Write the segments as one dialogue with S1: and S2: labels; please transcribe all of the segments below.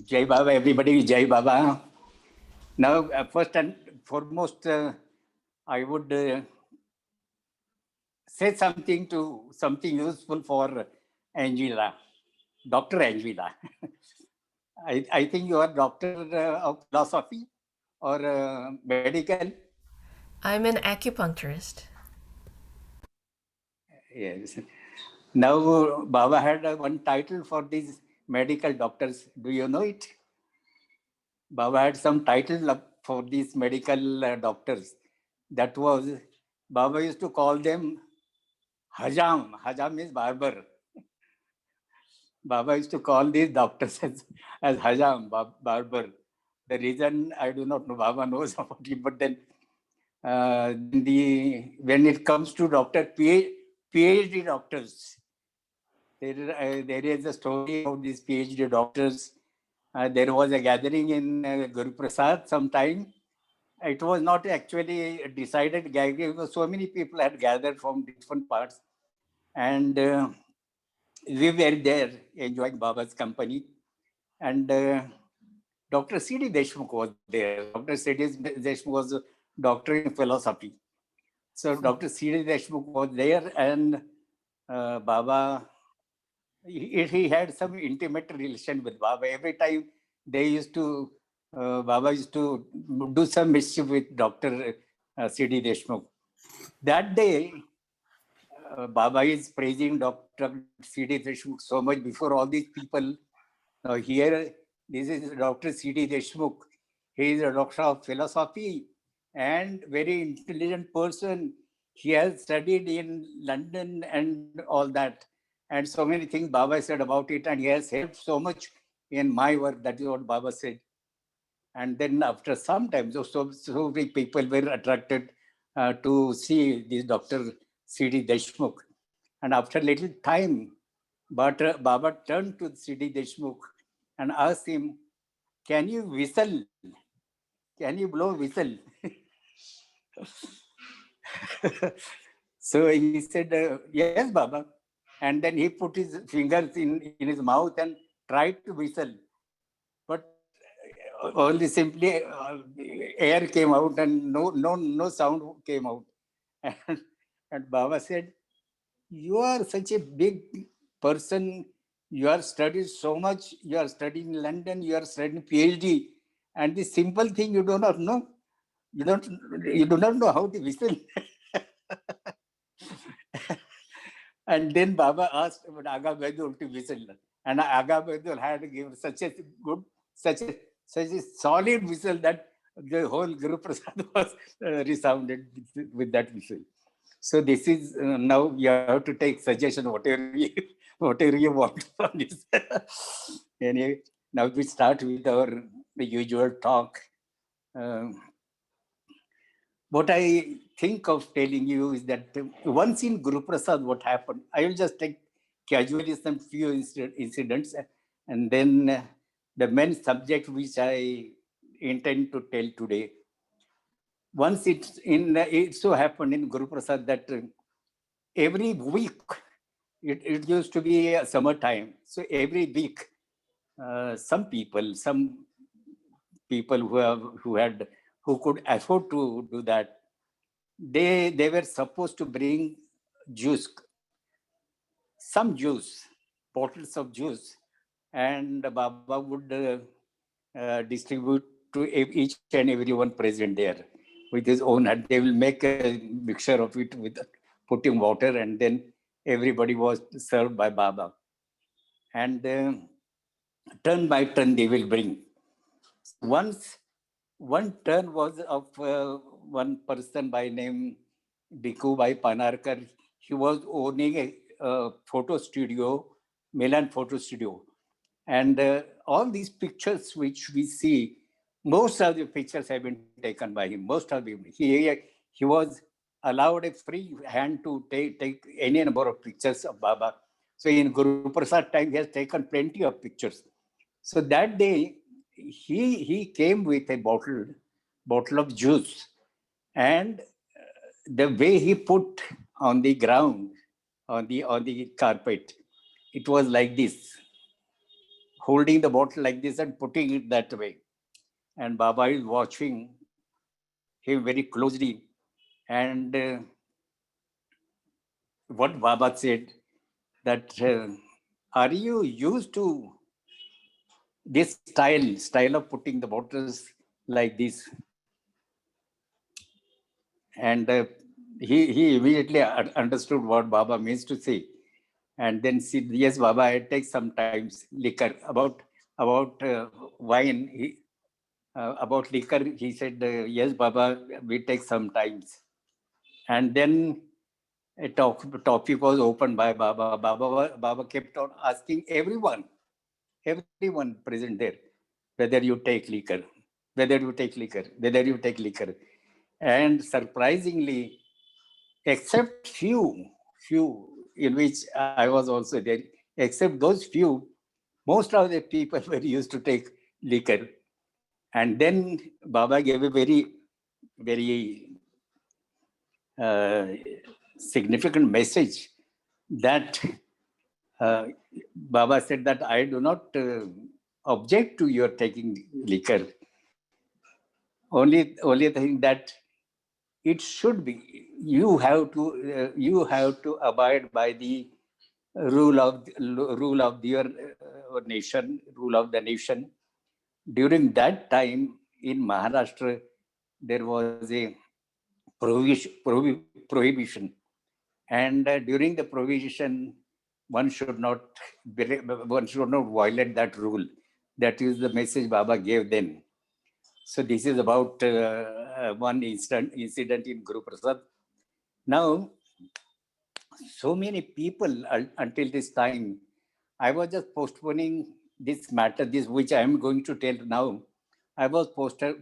S1: Jai Baba, everybody, Jai Baba. Now, first and foremost, I would say something useful for Angela, Dr. Angela. I think you are doctor of philosophy or medical.
S2: I'm an acupuncturist.
S1: Yes. Now, Baba had one title for these medical doctors. Do you know it? Baba had some title for these medical doctors. That was, Baba used to call them Hajam. Hajam means barber. Baba used to call these doctors as Hajam, barber. The reason I do not know, Baba knows about it, but then when it comes to PhD doctors, there is a story about these PhD doctors. There was a gathering in Guruprasad sometime. It was not actually a decided gathering because so many people had gathered from different parts. And we were there enjoying Baba's company. And Dr. C.D. Deshmukh was there. Dr. C.D. Deshmukh was a doctor in philosophy. So Dr. C.D. Deshmukh was there, and Baba, he had some intimate relation with Baba. Every time Baba used to do some mischief with Dr. C.D. Deshmukh. That day, Baba is praising Dr. C.D. Deshmukh so much before all these people. Now here, this is Dr. C.D. Deshmukh. He is a doctor of philosophy and very intelligent person. He has studied in London and all that. And so many things Baba said about it. And he has helped so much in my work. That is what Baba said. And then after some time, so many people were attracted to see this Dr. C.D. Deshmukh. And after a little time, Baba turned to C.D. Deshmukh and asked him, "Can you whistle? Can you blow whistle?" So he said, "Yes, Baba." And then he put his fingers in his mouth and tried to whistle. But only simply air came out and no sound came out. And, and Baba said, "You are such a big person. You are studied so much. You are studying in London. You are studying PhD. And the simple thing you do not know. You don't. You do not know how to whistle." And then Baba asked about Aga Bedul to whistle. And Aga Bedul had given such a solid whistle that the whole Guru Prasad was resounded with that whistle. So this is now you have to take suggestion whatever you want from this. Anyway, now we start with our usual talk. What I think of telling you is that once in Guru Prasad, what happened? I will just take casually some few incidents, and then the main subject which I intend to tell today. Once it so happened in Guru Prasad that every week, it used to be a summertime, so every week, some people who could afford to do that, they were supposed to bring juice, some juice, bottles of juice, and Baba would distribute to each and everyone present there with his own hand. They will make a mixture of it with putting water, and then everybody was served by Baba. And turn by turn they will bring. Once one turn was of one person by name Bhikkhu Bhai Panarkar. He was owning a photo studio, Milan photo studio. And all these pictures which we see, most of the pictures have been taken by him. Most of them. He was allowed a free hand to take any number of pictures of Baba. So in Guru Prasad time, he has taken plenty of pictures. So that day, he came with a bottle of juice, and the way he put on the ground, on the carpet, it was like this. holding the bottle like this and putting it that way. And Baba is watching him very closely. And what Baba said that, are you used to this style of putting the bottles like this? And he immediately understood what Baba means to say. And then said, yes, Baba, I take sometimes liquor. About wine, about liquor, he said, yes, Baba, we take sometimes. And then a topic was opened by Baba. Baba kept on asking everyone present there, whether you take liquor, whether you take liquor, whether you take liquor. And surprisingly, except few in which I was also there, except those few, most of the people were used to take liquor. And then Baba gave a very uh, significant message that Baba said that I do not object to your taking liquor. Only thing that it should be, you have to abide by the rule of your nation, rule of the nation. During that time in Maharashtra, there was a prohibition, and during the prohibition, one should not violate that rule. That is the message Baba gave then. So this is about one incident in Guruprasad. Now, so many people until this time, I was just postponing this matter, this which I am going to tell now. I was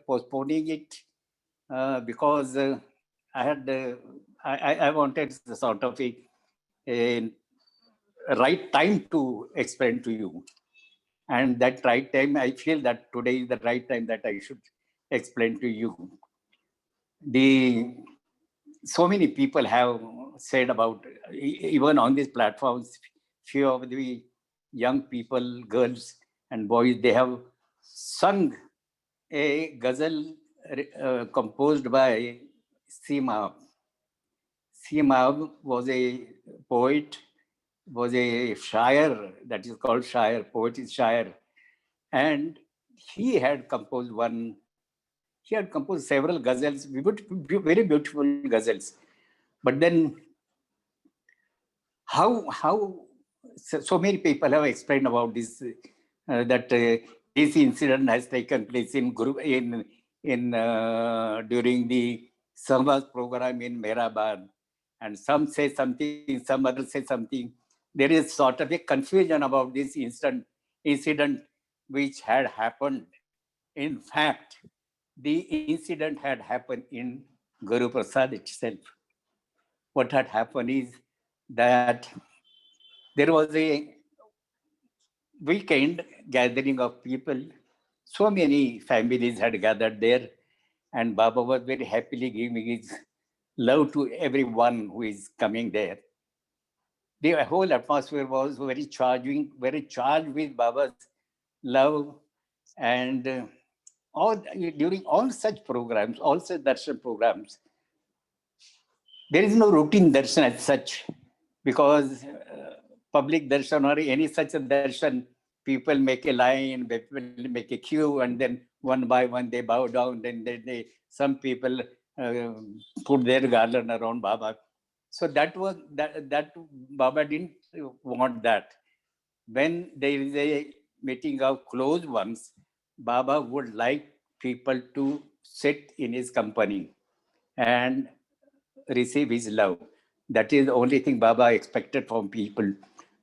S1: postponing it because I had I wanted sort of a right time to explain to you, and that right time, I feel that today is the right time that I should explain to you. The so many people have said about, even on these platforms, few of the young people, girls and boys, they have sung a ghazal composed by Seema. Seema was a poet, was a shair, that is called shair, poet is shair. And he had composed several ghazals, very beautiful ghazals. But then how so many people have explained about this, that this incident has taken place in during the sahavas program in Mehrabad, and some say something, some others say something. There is sort of a confusion about this incident which had happened. In fact, the incident had happened in Guruprasad itself. What had happened is that there was a weekend gathering of people. So many families had gathered there, and Baba was very happily giving his love to everyone who is coming there. The whole atmosphere was very charged with Baba's love, and during all such programs, all such darshan programs, there is no routine darshan as such, because public darshan or any such a darshan, people make a line, people make a queue, and then one by one they bow down. Then some people put their garland around Baba. So that Baba didn't want that. When there is a meeting of close ones, Baba would like people to sit in his company and receive his love. That is the only thing Baba expected from people.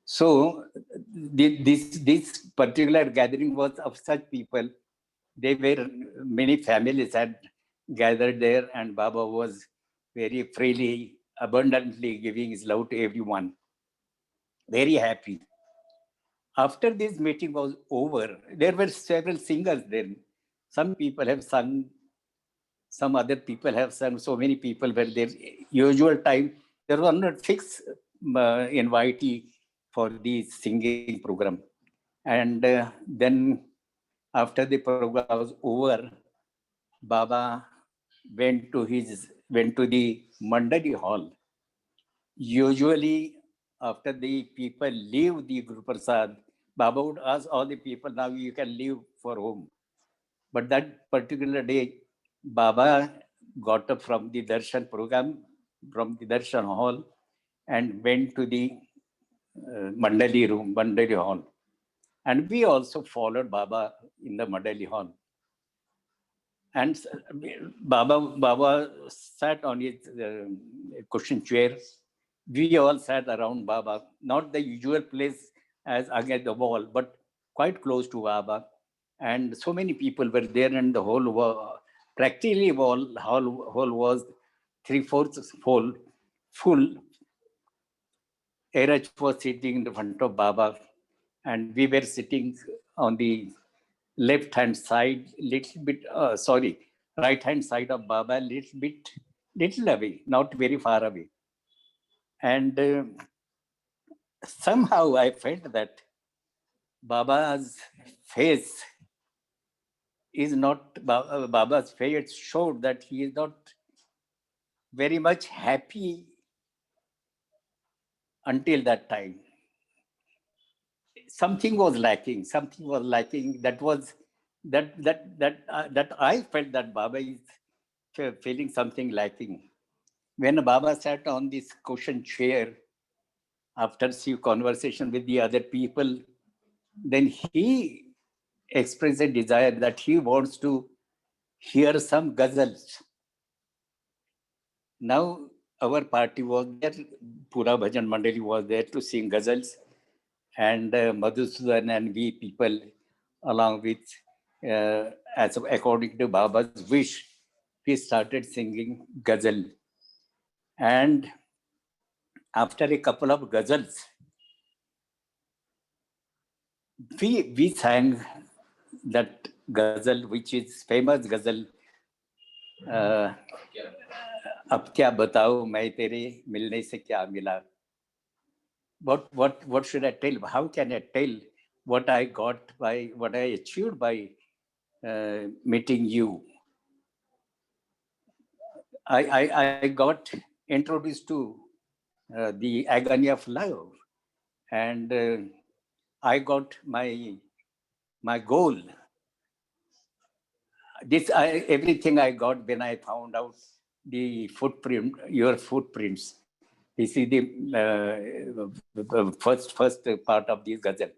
S1: So this particular gathering was of such people. They were, many families had gathered there, and Baba was very freely, abundantly giving his love to everyone. Very happy. After this meeting was over, there were several singers there. Some people have sung, some other people have sung, so many people were there. Usual time, there was not fixed invitee for the singing program. And then after the program was over, Baba went to the Mandali hall. Usually, after the people leave the Guruprasad, Baba would ask all the people, now you can leave for home. But that particular day, Baba got up from the darshan program, from the darshan hall, and went to the Mandali room, Mandali hall. And we also followed Baba in the Mandali hall. And Baba sat on his cushion chair. We all sat around Baba, not the usual place as against the wall, but quite close to Baba. And so many people were there, and the whole practically whole was 3/4 full. Eraj was sitting in the front of Baba, and we were sitting on the left hand side, right hand side of Baba, little away, not very far away. And somehow I felt that Baba's face is not, Baba's face showed that he is not very much happy until that time. Something was lacking. That I felt that Baba is feeling something lacking. When Baba sat on this cushion chair after few conversation with the other people, then he expressed a desire that he wants to hear some ghazals. Now our party was there, Poona Bhajan Mandali was there to sing ghazals, and Madhusudan and we people, along with, as according to Baba's wish, we started singing ghazal. And after a couple of ghazals, we sang that ghazal, which is famous ghazal. अब क्या बताओ मैं तेरे मिलने से क्या मिला. What should I tell? How can I tell what I achieved by meeting you? I got introduced to the agony of love, and I got my goal. Everything I got when I found out the your footprints. This is the first part of this ghazal,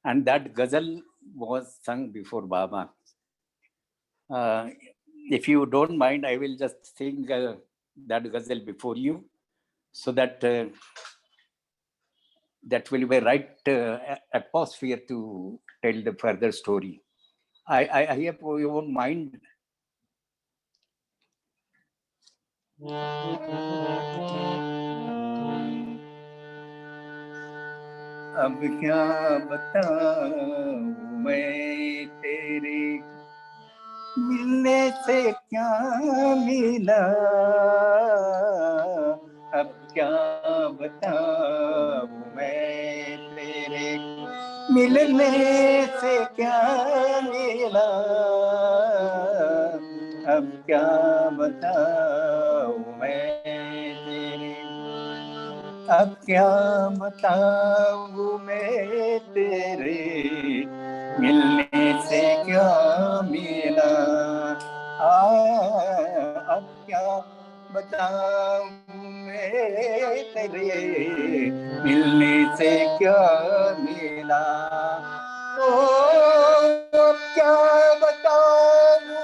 S1: and that ghazal was sung before Baba. If you don't mind, I will just sing that ghazal before you, so that that will be right atmosphere to tell the further story. I hope you won't mind. अब क्या बताऊं मैं तेरे मिलने से क्या मिला. अब क्या बताऊं मैं तेरे मिलने से क्या मिला. अब क्या बताऊं मैं तेरे. अब क्या बताऊं मैं तेरे मिलने से क्या मिला. अब क्या बताऊं मैं तेरे मिलने से क्या मिला. अब क्या बताऊं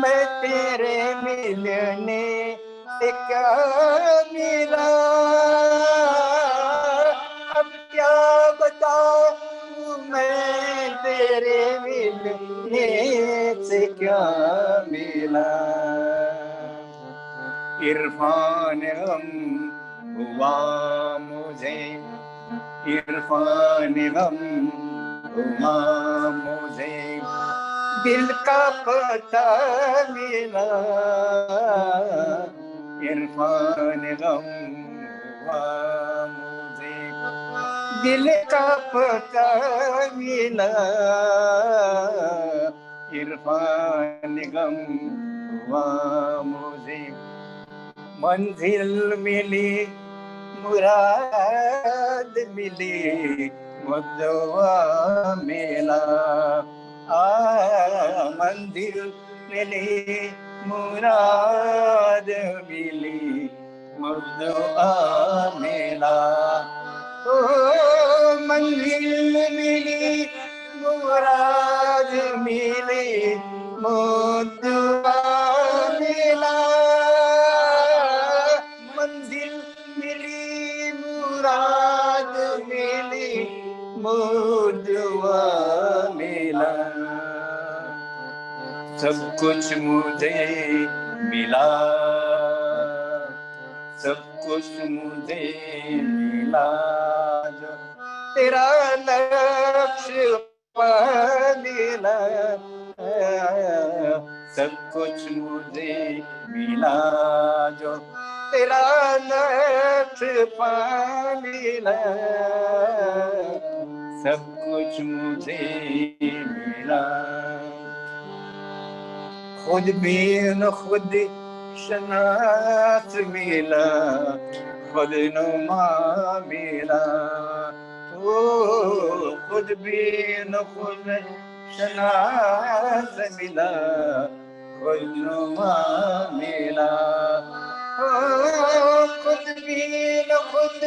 S1: मैं तेरे मिलने से क्या मिला. अब क्या बताऊं मैं तेरे मिलने से क्या मिला. इरफान गम हुआ मुझे, इरफान गम हुआ मुझे, दिल का पता मिला. इरफान गम हुआ मुझे, दिल का पता मिला, इरफान गम हुआ मुझे, मंजिल मिली मुराद मिली, मुद्दवा मिला। मंजिल मिली मुराद मिली, मुद्दवा मिला। ओ मंजिल मिली मुराद मिली, मुद्दवा मिला। मंजिल मिली मुराद मिली, मुद्दवा मिला। सब कुछ मुझे मिला, सब कुछ मुझे मिला, जो तेरा लक्ष्य पालिला। सब कुछ मुझे मिला, जो तेरा लक्ष्य पालिला। सब कुछ मुझे मिला, खुद भी न खुद शनास मिला, खुद नुमा मिला। ओ खुद भी न खुद शनास मिला, खुद नुमा मिला। ओ खुद भी न खुद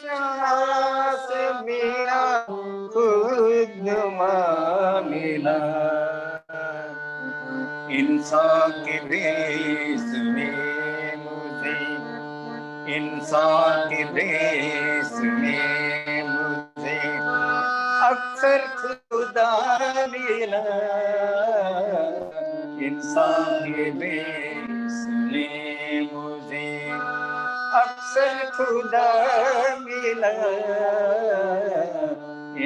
S1: शनास मिला, खुद नुमा मिला। इंसान के भेष में मुझे, इंसान के भेष में मुझे अक्सर खुदा मिला। इंसान के भेष में मुझे अक्सर खुदा मिला।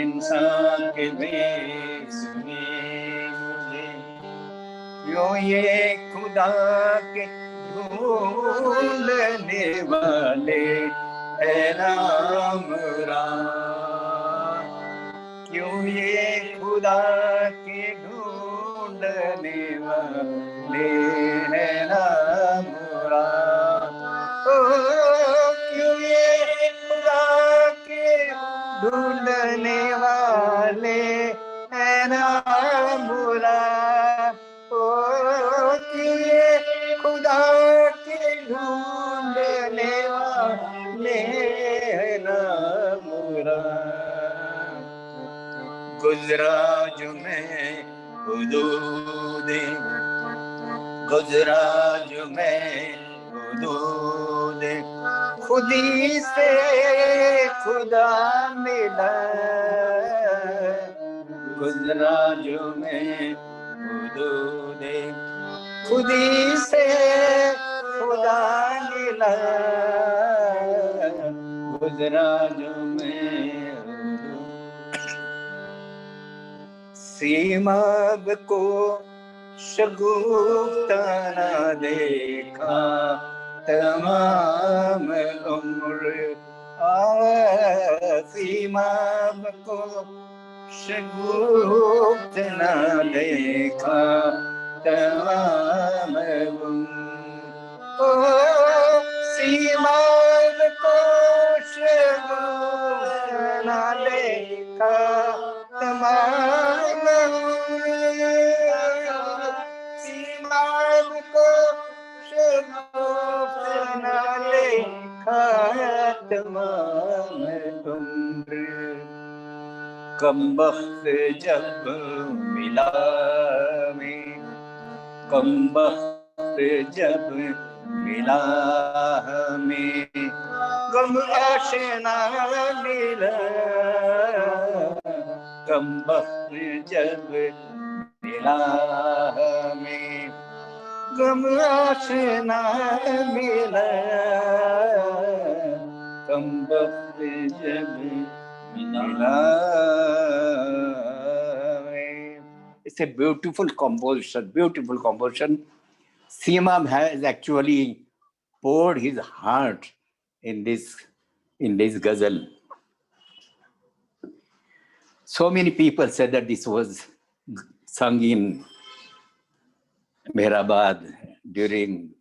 S1: इंसान के भेष में मुझे यो ये खुदा के ढूंढने वाले है राम राम। क्यों ये खुदा के ढूंढने वाले है राम राम। ओ क्यों ये खुदा के ढूंढने वाले है राम राम। क्यों ये खुदा के ढूंढने वाले हैं नाम राम। गुजरा जो मैं हुदूद, गुजरा जो मैं हुदूद, खुदी से खुदा मिला। गुजरा जो मैं हुदूद, खुदी से खुदा मिला। गुजरा जो मैं सीमा को शगुफ्ता न देखा, तमाम उम्र सीमा को शगुफ्त न देखा, तमाम सीमा को शगुफ्त न देखा, तमाम सीमा को शगुफ्त न देखा, तमाम उम्र। कम वक्त जब मिला में, कम वक्त जब मिला हमें, गम आशना मिला। कम वक्त जब मिला हमें, गम आशना मिला। कम वक्त जब मिला। It's a beautiful composition, beautiful composition. Seema has actually poured his heart in this ghazal. So many people said that this was sung in Mehrabad during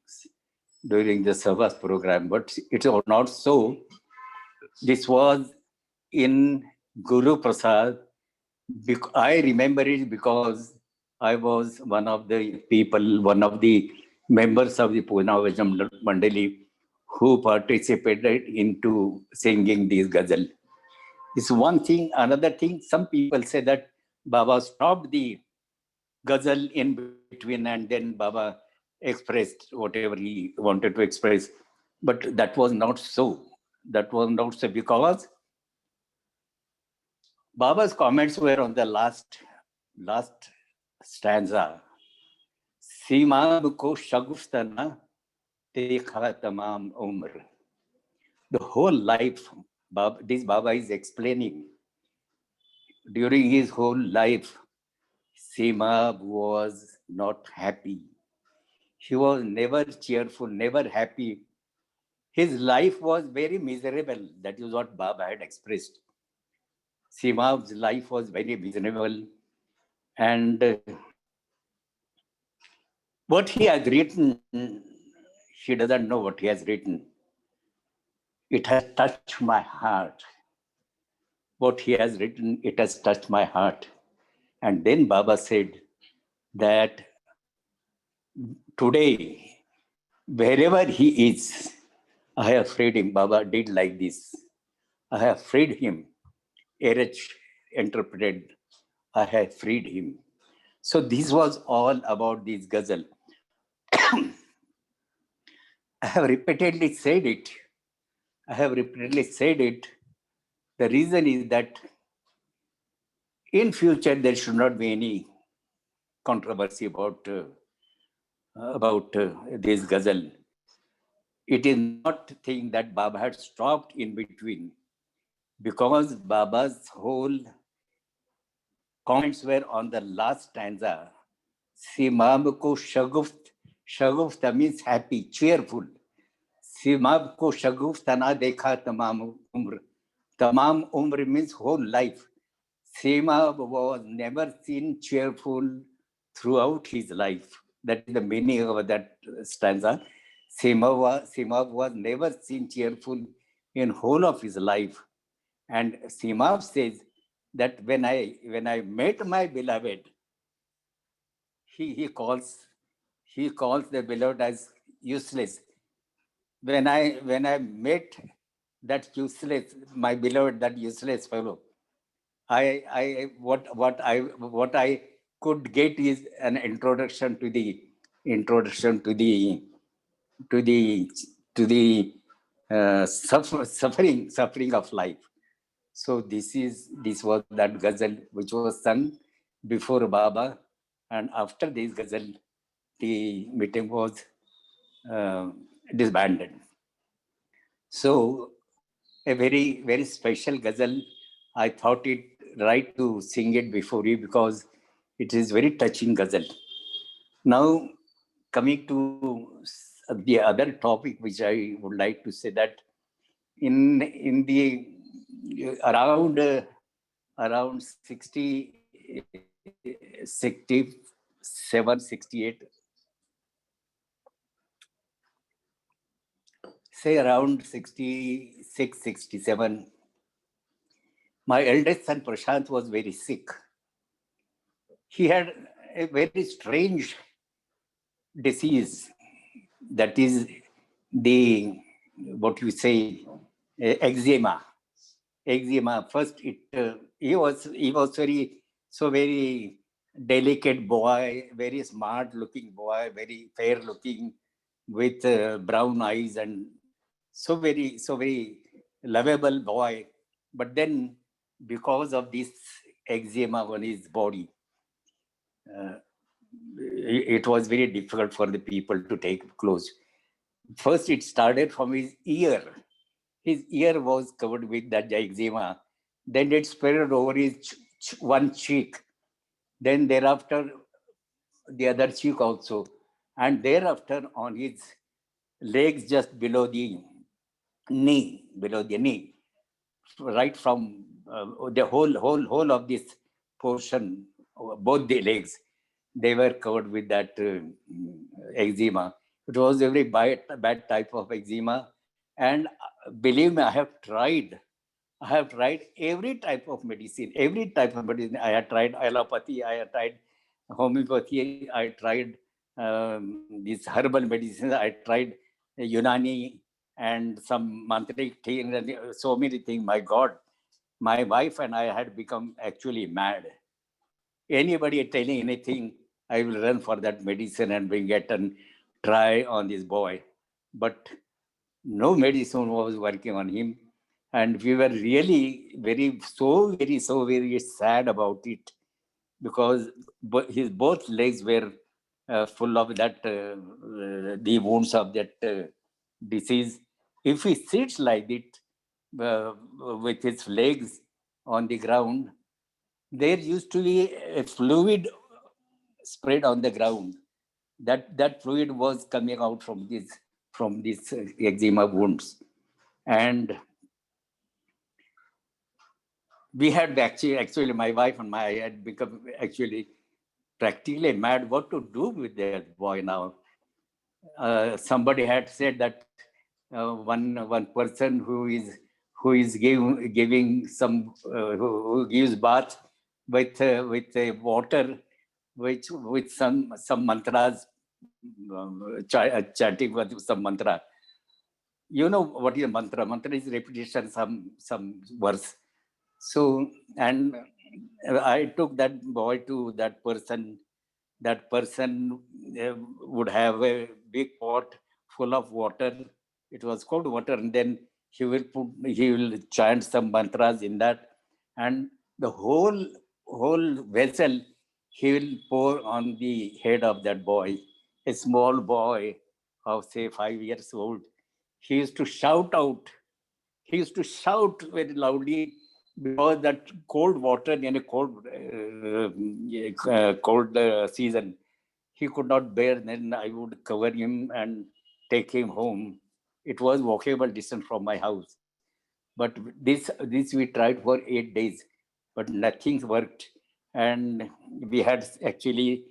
S1: the sahavas program, but it was not so. This was in Guruprasad. I remember it because I was one of the people, one of the members of the Poona Bhajan Mandali who participated into singing these ghazal. It's one thing. Another thing, some people say that Baba stopped the ghazal in between and then Baba expressed whatever he wanted to express. But that was not so. That was not so because Baba's comments were on the last stanza. Simab ko shagustana dekha tamam umr. The whole life, this Baba is explaining. During his whole life, Simab was not happy. He was never cheerful, never happy. His life was very miserable. That is what Baba had expressed. Simab's life was very miserable. And what he has written, he doesn't know what he has written. It has touched my heart. What he has written, it has touched my heart. And then Baba said that today, wherever he is, I have freed him. Baba did like this. I have freed him. Erech interpreted, I have freed him. So this was all about this ghazal. I have repeatedly said it. The reason is that in future there should not be any controversy about this ghazal. It is not a thing that Baba had stopped in between, because Baba's whole comments were on the last stanza. Simab ko shaguft means happy, cheerful. Simab ko shaguft na dekha tamam umr. Tamam umr means whole life. Simab was never seen cheerful throughout his life. That is the meaning of that stanza. Simab was never seen cheerful in whole of his life. And Simab says that when I met my beloved, he calls the beloved as useless. When I met that useless, my beloved, that useless fellow, what I could get is an introduction to the suffering of life. So this was that ghazal which was sung before Baba, and after this ghazal, the meeting was disbanded. So a very special ghazal. I thought it right to sing it before you because it is very touching ghazal. Now, coming to the other topic, which I would like to say that in the around 67, 68, say around 66, 67, my eldest son Prashant was very sick. He had a very strange disease, that is the, what you say, eczema. First, he was very delicate boy, very smart looking boy, very fair looking, with brown eyes, and so very lovable boy. But then, because of this eczema on his body, it was very difficult for the people to take close. First, it started from his ear. His ear was covered with that eczema. Then it spread over his one cheek. Then thereafter, the other cheek also. And thereafter, on his legs just below the knee, right from the whole of this portion, both the legs, they were covered with that eczema. It was a very bad type of eczema. And believe me, I have tried every type of medicine, every type of medicine. I had tried allopathy, I had tried homeopathy, I tried these herbal medicines, I tried Unani and some mantric things, and so many things. My God, my wife and I had become actually mad. Anybody telling anything, I will run for that medicine and bring it and try on this boy. But no medicine was working on him. And we were really so very sad about it, because his both legs were full of that, the wounds of that disease. If he sits like it with his legs on the ground, there used to be a fluid spread on the ground. That fluid was coming out from these eczema wounds. And we had actually my wife and I had become actually practically mad what to do with that boy now. Somebody had said that one person who is giving some who gives bath with water, which with some mantras, chanting with some mantra. You know what is a mantra? Mantra is repetition, some verse. So, and I took that boy to that person. That person would have a big pot full of water. It was cold water, and then he will chant some mantras in that, and the whole vessel he will pour on the head of that boy, a small boy of say 5 years old. He used to shout out. He used to shout very loudly, because that cold water in a cold season, he could not bear. Then I would cover him and take him home. It was walkable distance from my house. But this we tried for 8 days, but nothing worked. And we had actually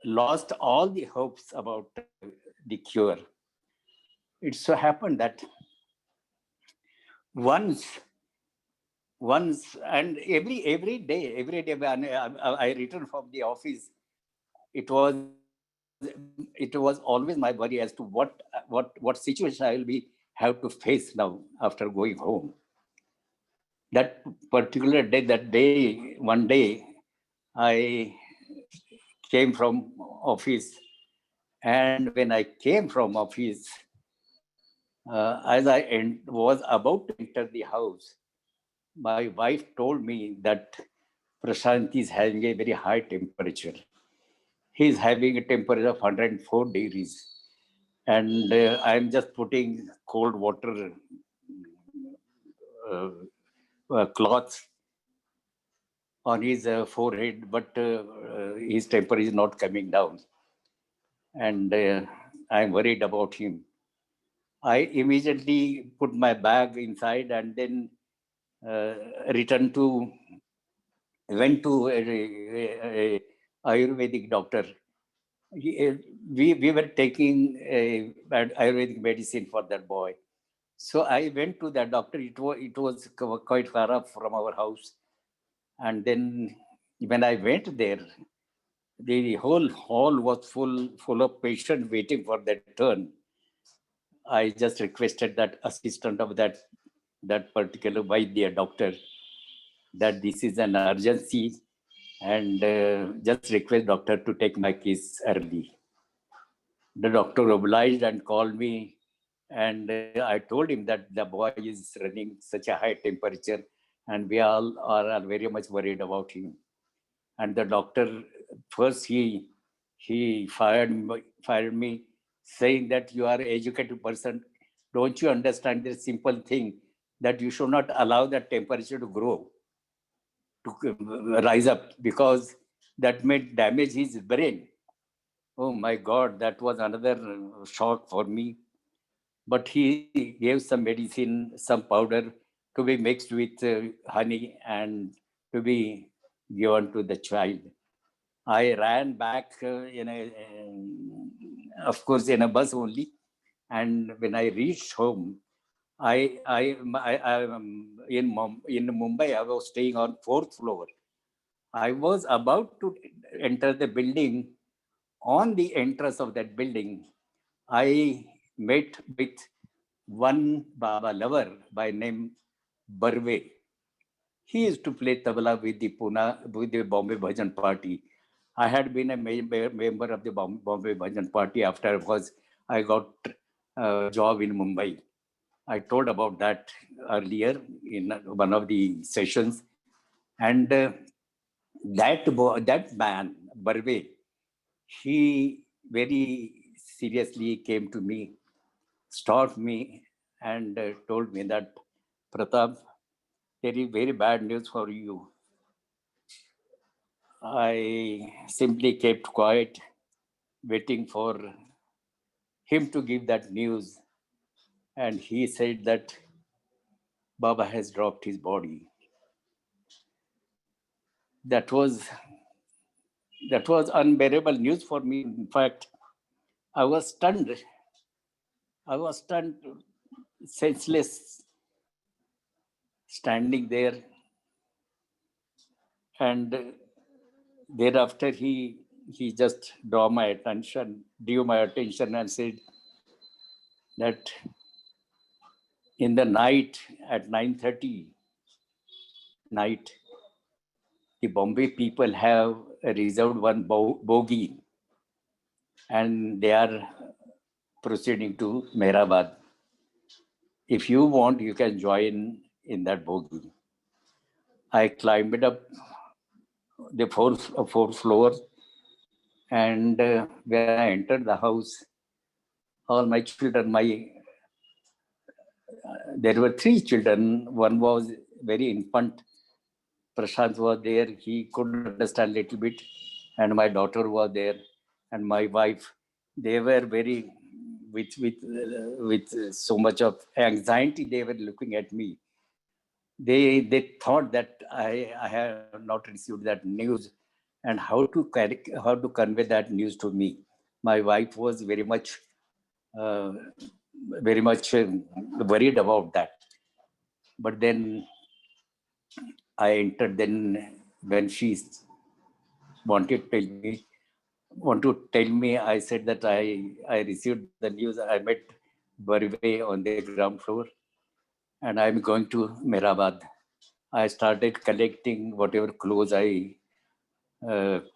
S1: lost all the hopes about the cure. It so happened that once and every day when I returned from the office, it was always my worry as to what situation I will be have to face now after going home. That particular day, one day, I came from office, and when I came from office, as I was about to enter the house, my wife told me that Prashant is having a very high temperature. He is having a temperature of 104 degrees. And I'm just putting cold water uh, cloths on his forehead, but his temperature is not coming down. And I'm worried about him. I immediately put my bag inside and then uh, returned to went to a Ayurvedic doctor. We were taking a Ayurvedic medicine for that boy. So I went to that doctor. It was quite far up from our house. And then when I went there, the whole hall was full of patients waiting for their turn. I just requested that assistant of that particular Vaidya doctor that this is an urgency, and just request doctor to take my case early. The doctor obliged and called me, and I told him that the boy is running such a high temperature, and we all are very much worried about him. And the doctor first he fired me, saying that you are an educated person. Don't you understand this simple thing that you should not allow that temperature to grow, to rise up, because that may damage his brain. Oh my God, that was another shock for me. But he gave some medicine, some powder, to be mixed with honey and to be given to the child. I ran back of course, in a bus only. And when I reached home, in Mumbai, I was staying on 4th floor. I was about to enter the building. On the entrance of that building, I met with one Baba lover by name Barve. He used to play tabla with the Bombay Bhajan Party. I had been a member of the Bombay Bhajan Party after I got a job in Mumbai. I told about that earlier in one of the sessions. And that man, Barve, he very seriously came to me, stopped me, and told me that, Pratap, there is very bad news for you. I simply kept quiet, waiting for him to give that news. And he said that Baba has dropped his body. That was unbearable news for me. In fact, I was stunned. I was stunned, senseless, standing there. And thereafter, he just drew my attention and said that in the night at 9:30 night, the Bombay people have reserved one bogie, and they are proceeding to Mehrabad. If you want, you can join in that bogie. I climbed up the fourth floor, and when I entered the house, all my children, there were 3 children. One was very infant. Prashant was there. He could understand a little bit. And my daughter was there. And my wife. They were very, with so much of anxiety, they were looking at me. They thought that I have not received that news, and how to convey that news to me. My wife was very much uh, worried about that. But then I entered. Then when she want to tell me, I said that I received the news. I met Barve on the ground floor, and I'm going to Mehrabad. I started collecting whatever clothes I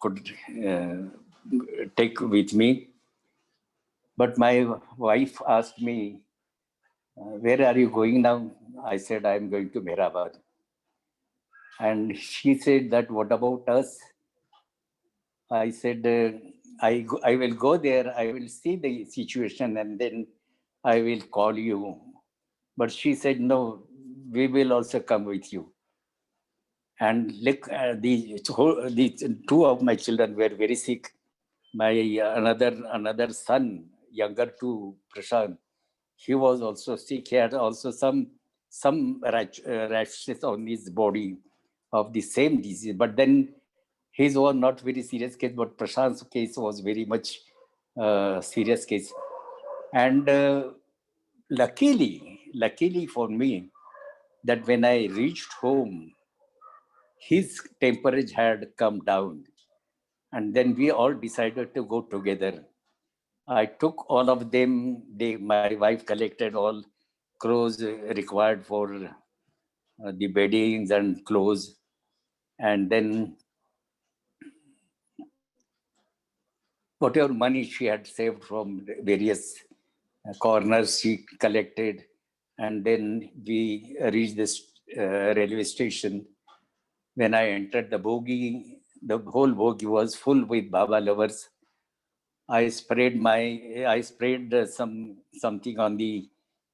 S1: could take with me. But my wife asked me, where are you going now? I said, I'm going to Mehrabad. And she said that, what about us? I said, I will go there. I will see the situation and then I will call you. But she said, no, we will also come with you. And look, these 2 of my children were very sick. My another son, younger to Prashant, he was also sick. He had also some rashes on his body of the same disease. But then his was not very serious case, but Prashant's case was very much serious case. And luckily for me, that when I reached home, his temperature had come down. And then we all decided to go together. I took all of them. My wife collected all clothes required for the beddings and clothes. And then whatever money she had saved from various corners, she collected. And then we reached this railway station. When I entered the bogie, the whole bogie was full with Baba lovers. I sprayed something on the.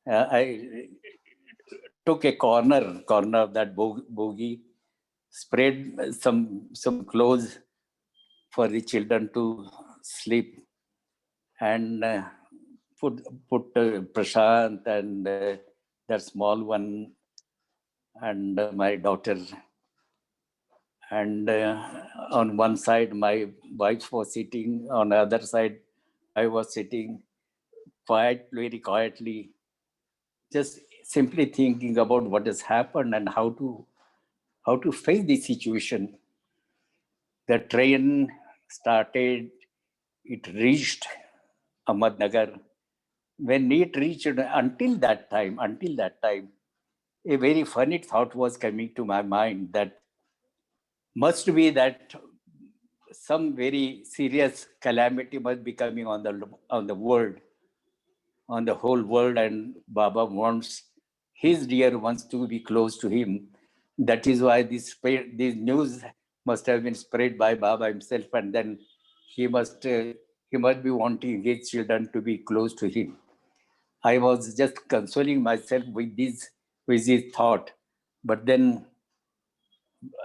S1: I took a corner of that bogie, spread some clothes for the children to sleep, and put Prashant and that small one and my daughter. And on one side, my wife was sitting. On the other side, I was sitting very quietly, just simply thinking about what has happened and how to face the situation. The train started, it reached Ahmednagar. When it reached, until that time, a very funny thought was coming to my mind that must be that some very serious calamity must be coming on the world, on the whole world, and Baba wants his dear ones to be close to him. That is why this news must have been spread by Baba himself, and then he must be wanting his children to be close to him. I was just consoling myself with this thought, but then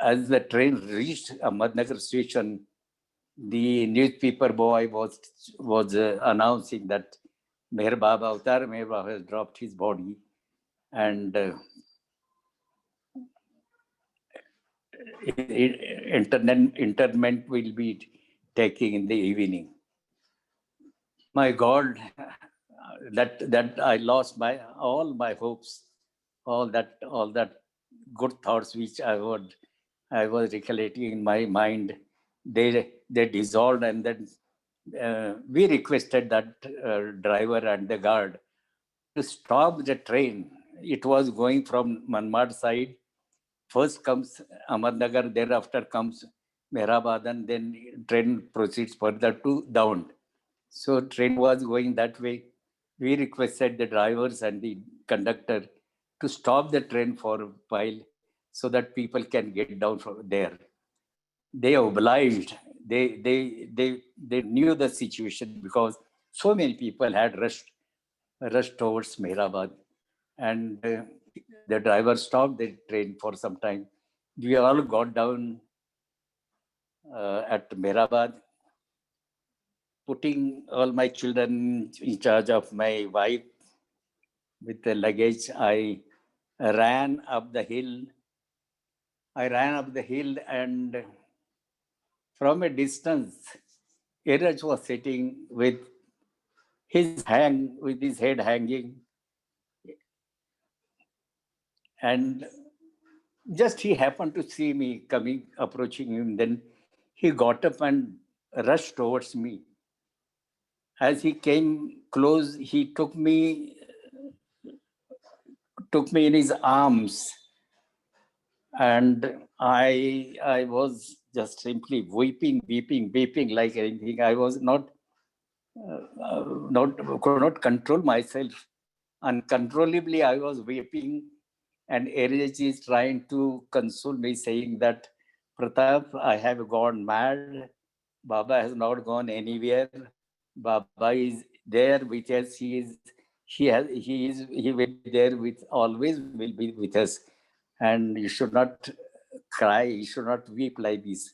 S1: as the train reached Ahmednagar station, the newspaper boy was announcing that Meher Baba Avatar Meher Baba has dropped his body, and interment will be taking in the evening. My God, that I lost all my hopes, all that good thoughts which I was recollecting in my mind. They dissolved, and then we requested that driver and the guard to stop the train. It was going from Manmad side. First comes Ahmednagar, thereafter comes Mehrabad, and then train proceeds further to Daund. So train was going that way. We requested the drivers and the conductor to stop the train for a while so that people can get down from there. They obliged. They knew the situation because so many people had rushed towards Mehrabad, and the driver stopped the train for some time. We all got down at Mehrabad, putting all my children in charge of my wife with the luggage. I ran up the hill. And from a distance, Iraj was sitting with his head hanging, and just he happened to see me approaching him. Then he got up and rushed towards me. As he came close, he took me in his arms, and I was just simply weeping like anything. I was could not control myself. Uncontrollably, I was weeping, and Erij is trying to console me, saying that, Pratap, I have gone mad. Baba has not gone anywhere. Baba is there with us. He will be there with, always will be with us. And you should not cry, you should not weep like this.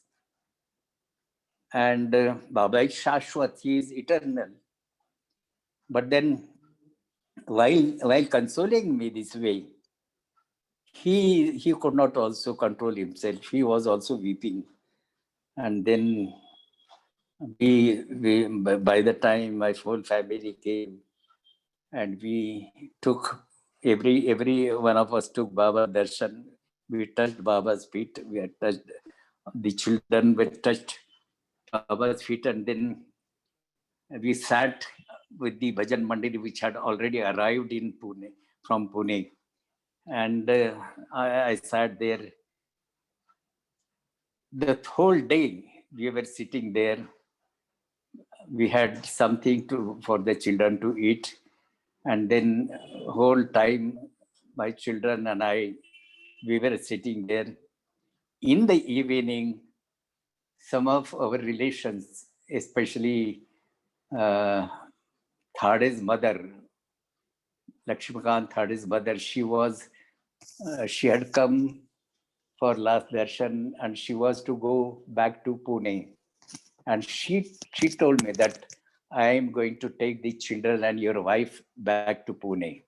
S1: And Baba is Shashwat, he is eternal. But then, while consoling me this way, he could not also control himself. He was also weeping. And then by the time my whole family came, and we took, every one of us took Baba darshan. We touched Baba's feet. We had touched, the children were touched Baba's feet, and then we sat with the Bhajan Mandali, which had already arrived in Pune, from Pune. And I sat there. The whole day we were sitting there. We had something for the children to eat. And then whole time, my children and I, we were sitting there. In the evening, some of our relations, especially Thade's mother, Lakshmikant Thade's mother, she had come for last darshan, and she was to go back to Pune. And she told me that I am going to take the children and your wife back to Pune.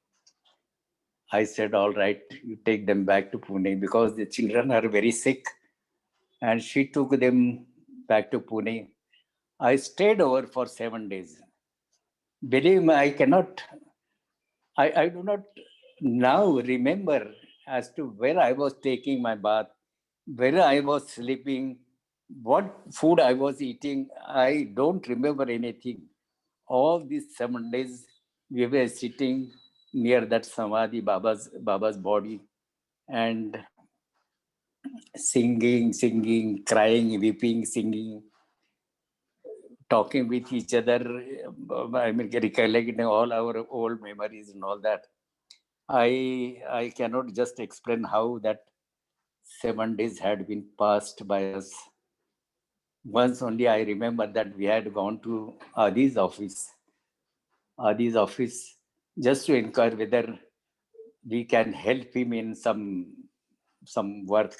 S1: I said, all right, you take them back to Pune because the children are very sick. And she took them back to Pune. I stayed over for 7 days. Believe me, I do not now remember as to where I was taking my bath, where I was sleeping, what food I was eating. I don't remember anything. All these 7 days, we were sitting near that Samadhi Baba's body and singing, crying, weeping, singing, talking with each other. I mean, recollecting all our old memories and all that. I cannot just explain how that 7 days had been passed by us. Once only I remember that we had gone to Adi's office, just to inquire whether we can help him in some work.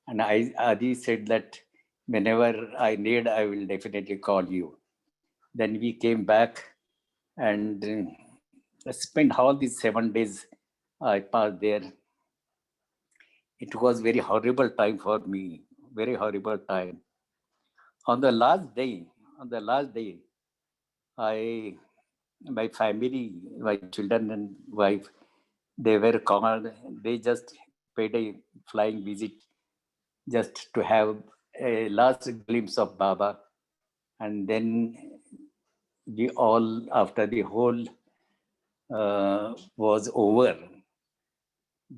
S1: And Adi said that whenever I need, I will definitely call you. Then we came back and spent all these 7 days I passed there. It was very horrible time for me, very horrible time. On the last day, I, my family, my children and wife, they were called. They just paid a flying visit just to have a last glimpse of Baba, and then we all, after the whole was over,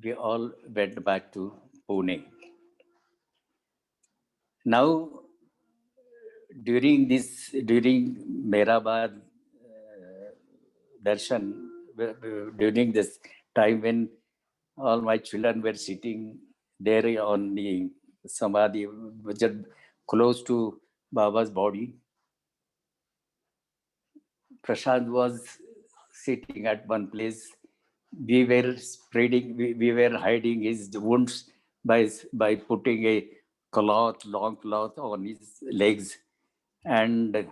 S1: we all went back to Pune. Now, during Mehrabad darshan, during this time when all my children were sitting there on the samadhi, which are close to Baba's body, Prashant was sitting at one place. We were we were hiding his wounds by putting a long cloth on his legs. And a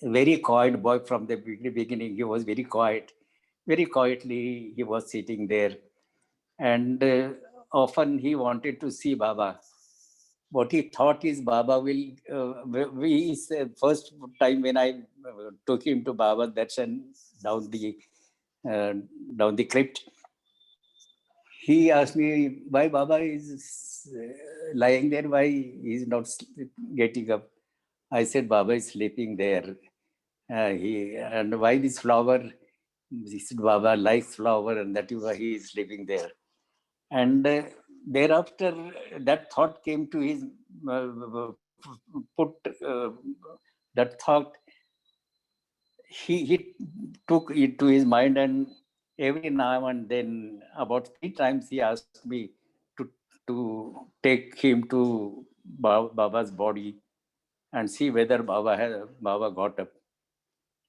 S1: very quiet boy from the beginning, he was very quiet. Very quietly, he was sitting there. And often he wanted to see Baba. What he thought is Baba will, first time when I took him to Baba darshan down the uh, down the crypt, he asked me why Baba is lying there, why he's not getting up. I said Baba is sleeping there. And why this flower? He said Baba likes flower, and that is why he is sleeping there. And thereafter, that thought came to his put that thought. He took it to his mind, and every now and then, about 3 times, he asked me to take him to Baba's body and see whether Baba got up.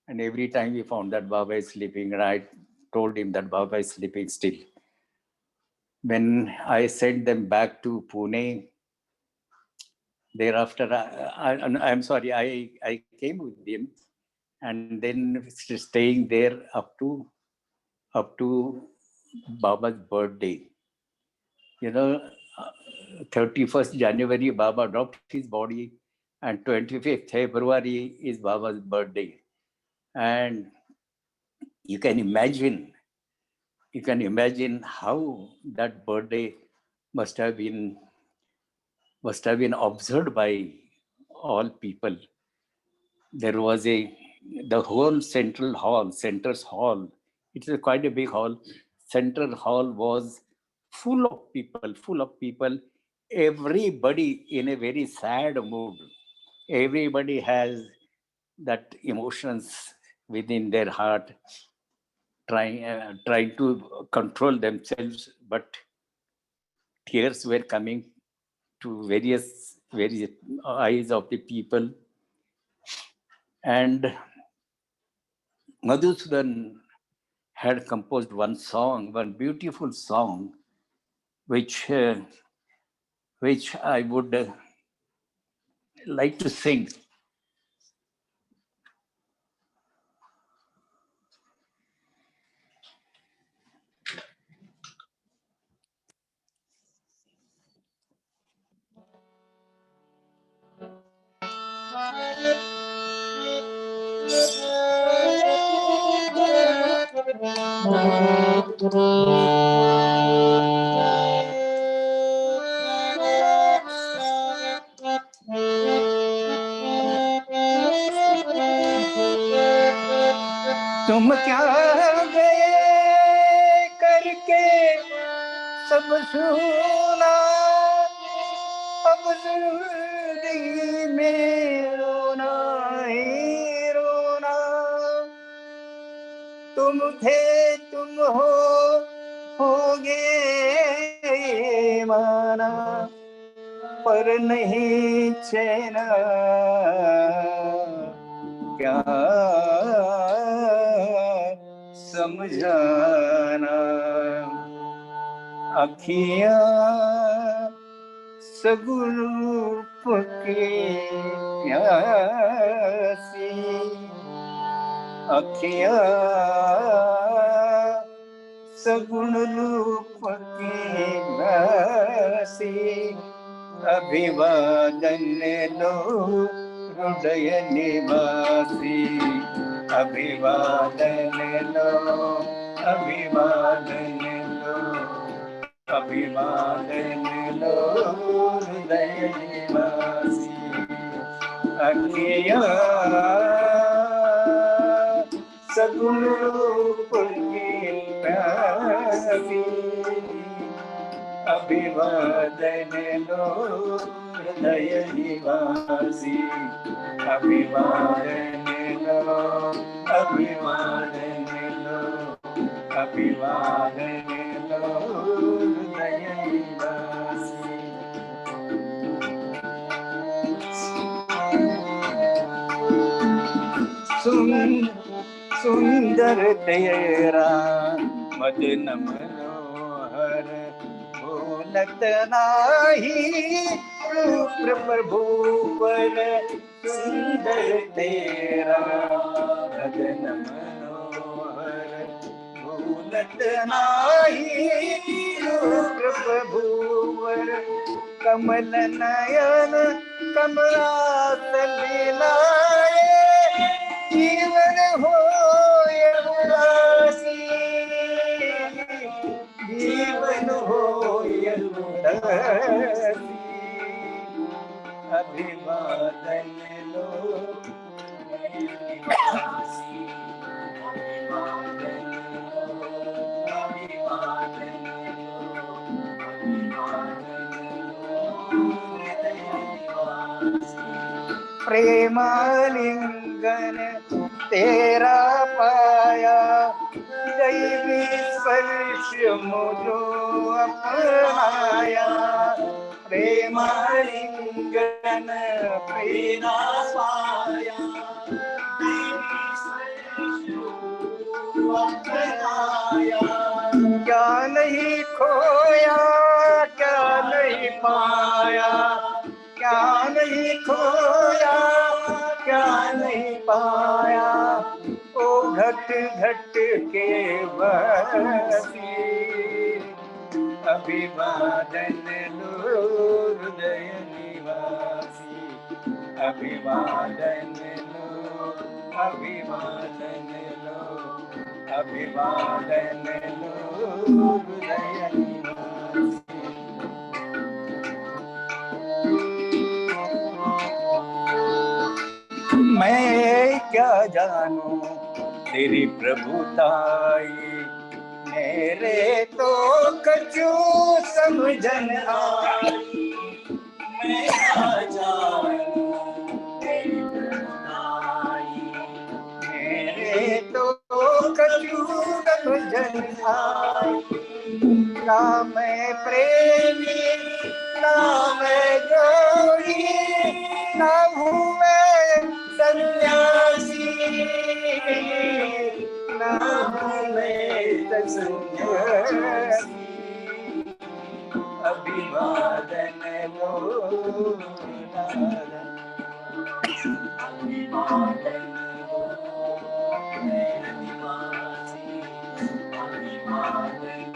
S1: And every time we found that Baba is sleeping, and I told him that Baba is sleeping still. When I sent them back to Pune, thereafter, I'm sorry, I came with them, and then staying there up to Baba's birthday. You know, 31st January, Baba dropped his body, and 25th February is Baba's birthday. And you can imagine, how that birthday must have been observed by all people. There was the whole center's hall. It's quite a big hall. Central hall was full of people, everybody in a very sad mood. Everybody has that emotions within their heart, trying to control themselves, but tears were coming to various eyes of the people. And Madhusudan had composed one beautiful song, which I would like to sing. तुम क्या गए करके सब सुना, अब जिंदगी में रोना ही रोना। तुम थे तुम होगे माना, पर नहीं चैन क्या समझाना। अखियां सगुन के प्यासी, अखियां सगुण रूप की प्यासी। अभिवादन लो हृदय निवासी, अभिवादन लो, अभिवादन लो, अभिवादन लो हृदय निवासी। अखियां सगुण रूप की प्यासी, अभिवादन लो हृदय निवासी, अभिवादन लो, अभिवादन लो, अभिवादन लो हृदय निवासी। सुंदर तेरा मदन मनोहर, भूलत नाही रूप प्रभुवर। सुंदर तेरा मदन मनोहर, भूलत नाही रूप प्रभुवर। कमल नयन कमलासल लाए, जीवन हो उदासी, जीवन हो उदासी। अभिवादन लो, अभिवादन लो, अभिवादन लो, प्रेमालिंगन तेरा पाया, दैवी स्पर्श मुझो अपनाया। प्रेमालिंगन तेरा पाया, दैवी स्पर्श मुझो अपनाया। क्या नहीं खोया, क्या नहीं पाया, क्या नहीं खोया, क्या नहीं पाया। ओ घट घट के बसी, अभिवादन लो हृदय निवासी, अभिवादन लो, अभिवादन लो, अभिवादन लो हृदय निवासी। मैं क्या जानूं तेरी प्रभुताई, मेरे तो कछु समझन आई। मैं क्या जानूं तेरी प्रभुताई, मेरे तो कछु समझन आई। ना मैं प्रेमी, ना मैं जोड़ी, ना हूँ मैं सन्यासी, ना हूँ मैं सन्यासी। अभिवादन लो, अभिवादन लो, निवासी, अभिवादन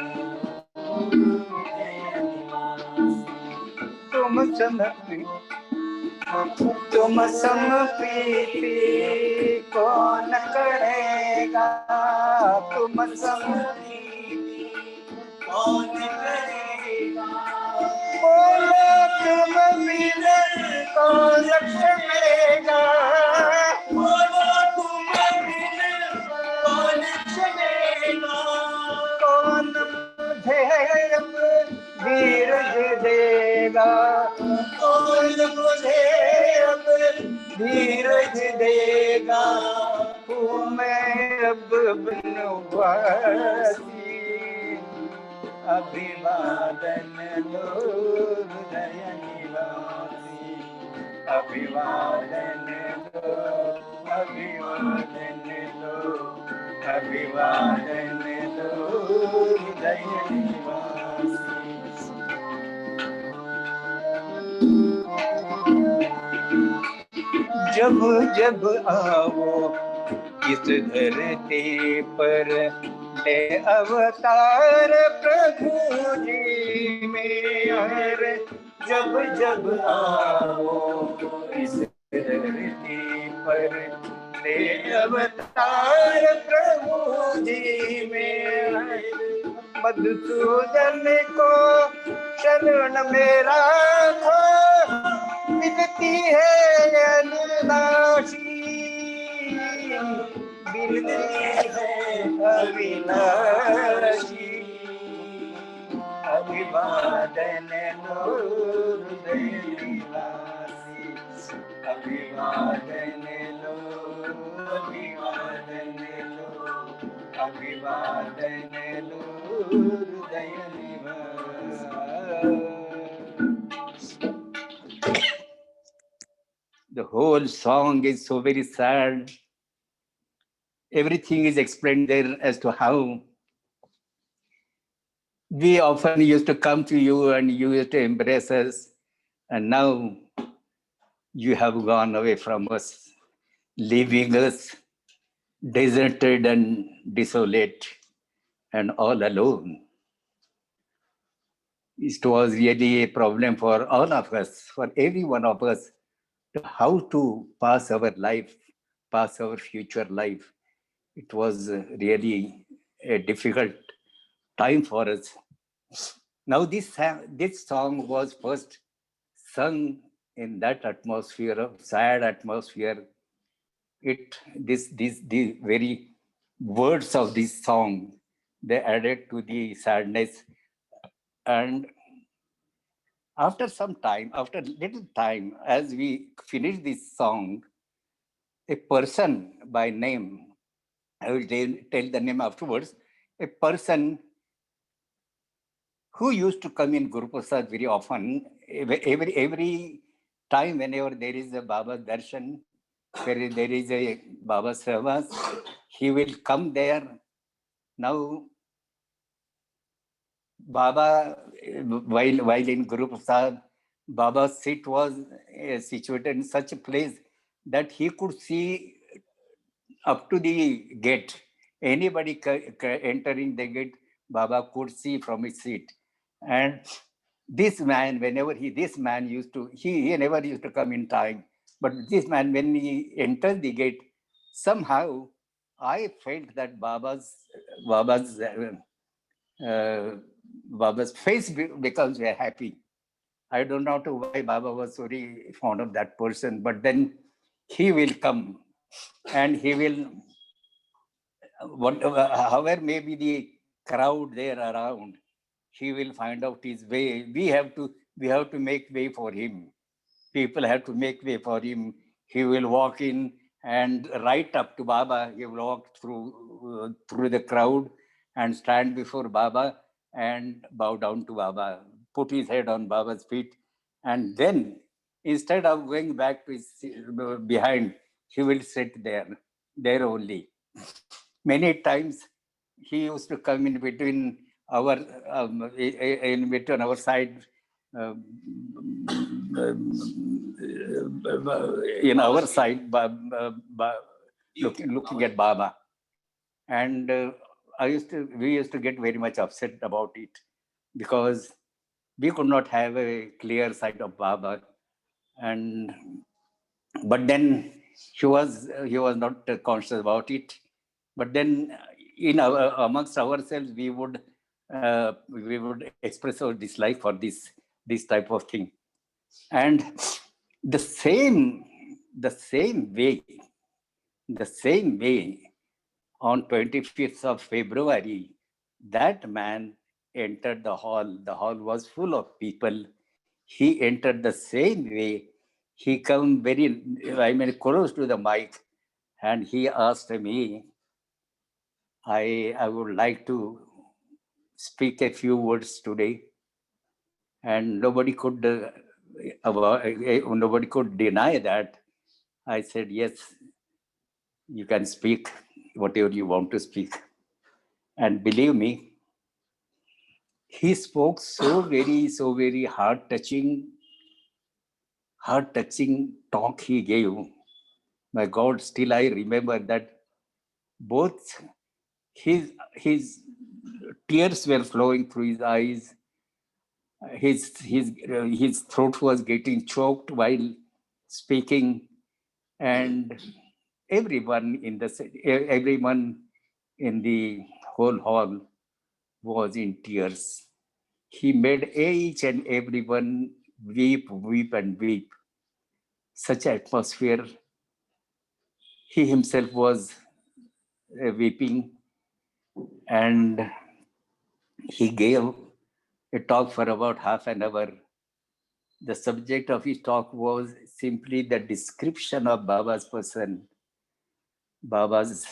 S1: तुम समप्रीति को कौन करेगा तुम समझी कौन करेगा बोलो तुम बिन कौन क्षमेगा बोलो तुम बिन कौन क्षमेगा कौन मुझे अब धीरज देगा कौन मुझे अब धीरज देगा हूँ मैं अब बनवासी अभिवादन लो हृदय निवासी अभिवादन लो अभिवादन लो अभिवादन लो हृदय निवासी जब जब आओ इस धरती पर ले अवतार प्रभु जी मेहर जब जब आओ इस धरती पर ले अवतार प्रभु जी मेहर मधुसूदन को शरण मेरा था विनती है अनुनाशी विनती है अविनाशी अभिवादन लो हृदय निवासी अभिवादन लो अभिवादन लो अभिवादन लो हृदय निवासी. The whole song is so very sad. Everything is explained there as to how we often used to come to you and you used to embrace us. And now you have gone away from us, leaving us deserted and desolate and all alone. It was really a problem for all of us, for every one of us, how to pass our life, pass our future life. It was really a difficult time for us. Now, this song was first sung in that atmosphere of sad atmosphere. The very words of this song, they added to the sadness. And after some time, after little time, as we finished this song, a person by name, I will tell the name afterwards, a person who used to come in Guruprasad very often, every time whenever there is a Baba Darshan, there is a Baba sahavas, he will come there. Now, Baba, while in Guruprasad, Baba's seat was situated in such a place that he could see up to the gate. Anybody entering the gate, Baba could see from his seat. And this man, this man used to, he never used to come in time. But this man, when he entered the gate, somehow I felt that Baba's face becomes very happy. I don't know why Baba was very fond of that person, but then he will come and he will, however may be the crowd there around, he will find out his way. We have to make way for him. People have to make way for him. He will walk in and right up to Baba. He will walk through the crowd and stand before Baba and bow down to Baba, put his head on Baba's feet, and then instead of going back to his behind, he will sit there only. Many times he used to come in between our side, in our side, looking at Baba, and we used to get very much upset about it because we could not have a clear sight of Baba, but then He was not conscious about it. But then, amongst ourselves, we would express our dislike for this type of thing. And the same the same way the same way on 25th of February, that man entered the hall. The hall was full of people. He entered the same way. He come close to the mic, and he asked me, I would like to speak a few words today. And nobody could deny that. I said, yes, you can speak whatever you want to speak. And believe me, he spoke so very heart-touching talk he gave. My God, still I remember that both his tears were flowing through his eyes. His throat was getting choked while speaking, and everyone in the whole hall was in tears. He made each and everyone weep and weep. Such atmosphere. He himself was weeping, and he gave a talk for about half an hour. The subject of his talk was simply the description of Baba's person, Baba's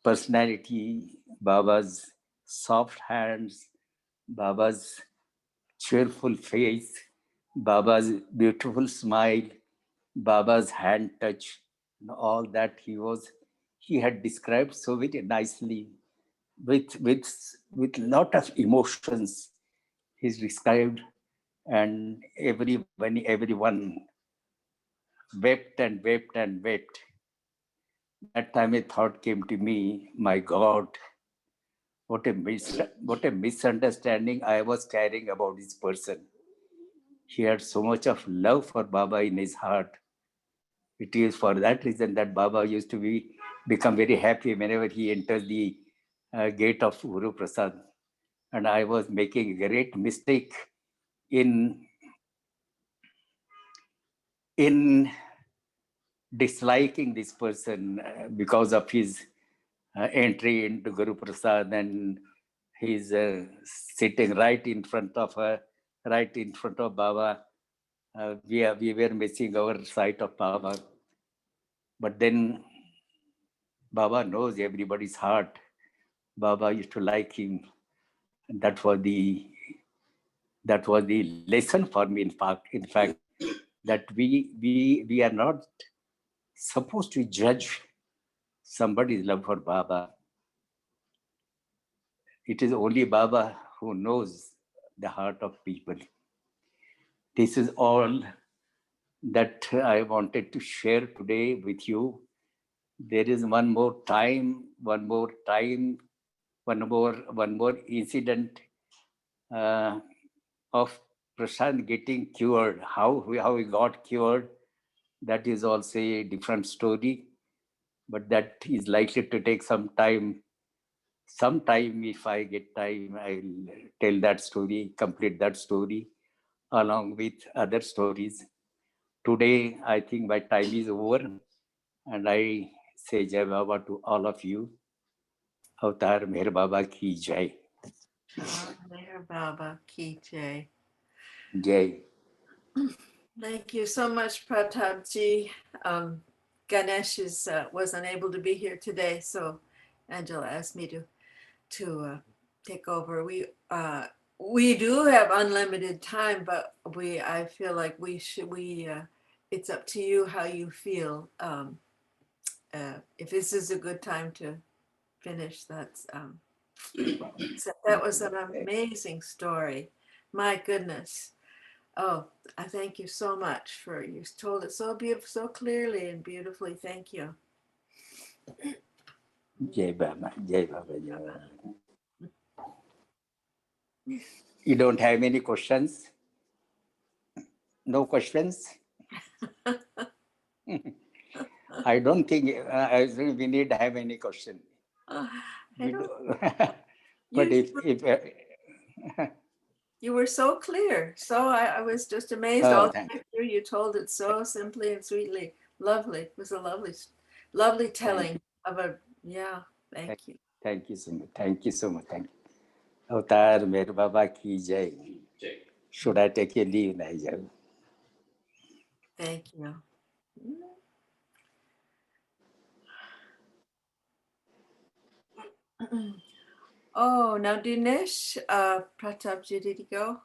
S1: personality, Baba's soft hands, Baba's cheerful face, Baba's beautiful smile, Baba's hand touch, and all that he had described so very nicely with lot of emotions. He's described, and everyone wept and wept and wept. That time a thought came to me, my God, what a misunderstanding I was carrying about this person. He had so much of love for Baba in his heart. It is for that reason that Baba used to become very happy whenever he enters the gate of Guruprasad. And I was making a great mistake in disliking this person because of his entry into Guruprasad, and he's sitting right in front of Baba. We were missing our sight of Baba. But then Baba knows everybody's heart. Baba used to like him. And that was the lesson for me. In fact, that we are not supposed to judge somebody's love for Baba. It is only Baba who knows the heart of people. This is all that I wanted to share today with you. There is one more incident of Prashant getting cured. How he got cured, that is also a different story, but that is likely to take some time. Sometime, if I get time, I'll tell that story, complete that story, along with other stories. Today, I think my time is over, and I say Jai Baba to all of you. Avatar Meher Baba ki Jai.
S3: Meher Baba ki Jai.
S1: Jai.
S3: Thank you so much, Pratapji. Ganesh was unable to be here today, so Angela asked me to take over. We do have unlimited time, but I feel like it's up to you how you feel. If this is a good time to finish, that was an amazing story. My goodness. Oh, I thank you so much you told it so beautiful, so clearly and beautifully. Thank you.
S1: Jai Baba, Jai Baba, Jai Baba. You don't have any questions? No questions? I don't think we need to have any question.
S3: I
S1: We
S3: don't,
S1: do. But
S3: you,
S1: if
S3: you were so clear. So I was just amazed all the
S1: thank
S3: way through. You told it so simply and sweetly. Lovely. It was a lovely telling of a, yeah, thank you.
S1: thank you so much. Thank you so much. Thank you. Avatar Mer Baba ki jai. Should I take a leave? Nahi jau.
S3: Thank you. Oh, now Dinesh, Pratapji, did he go?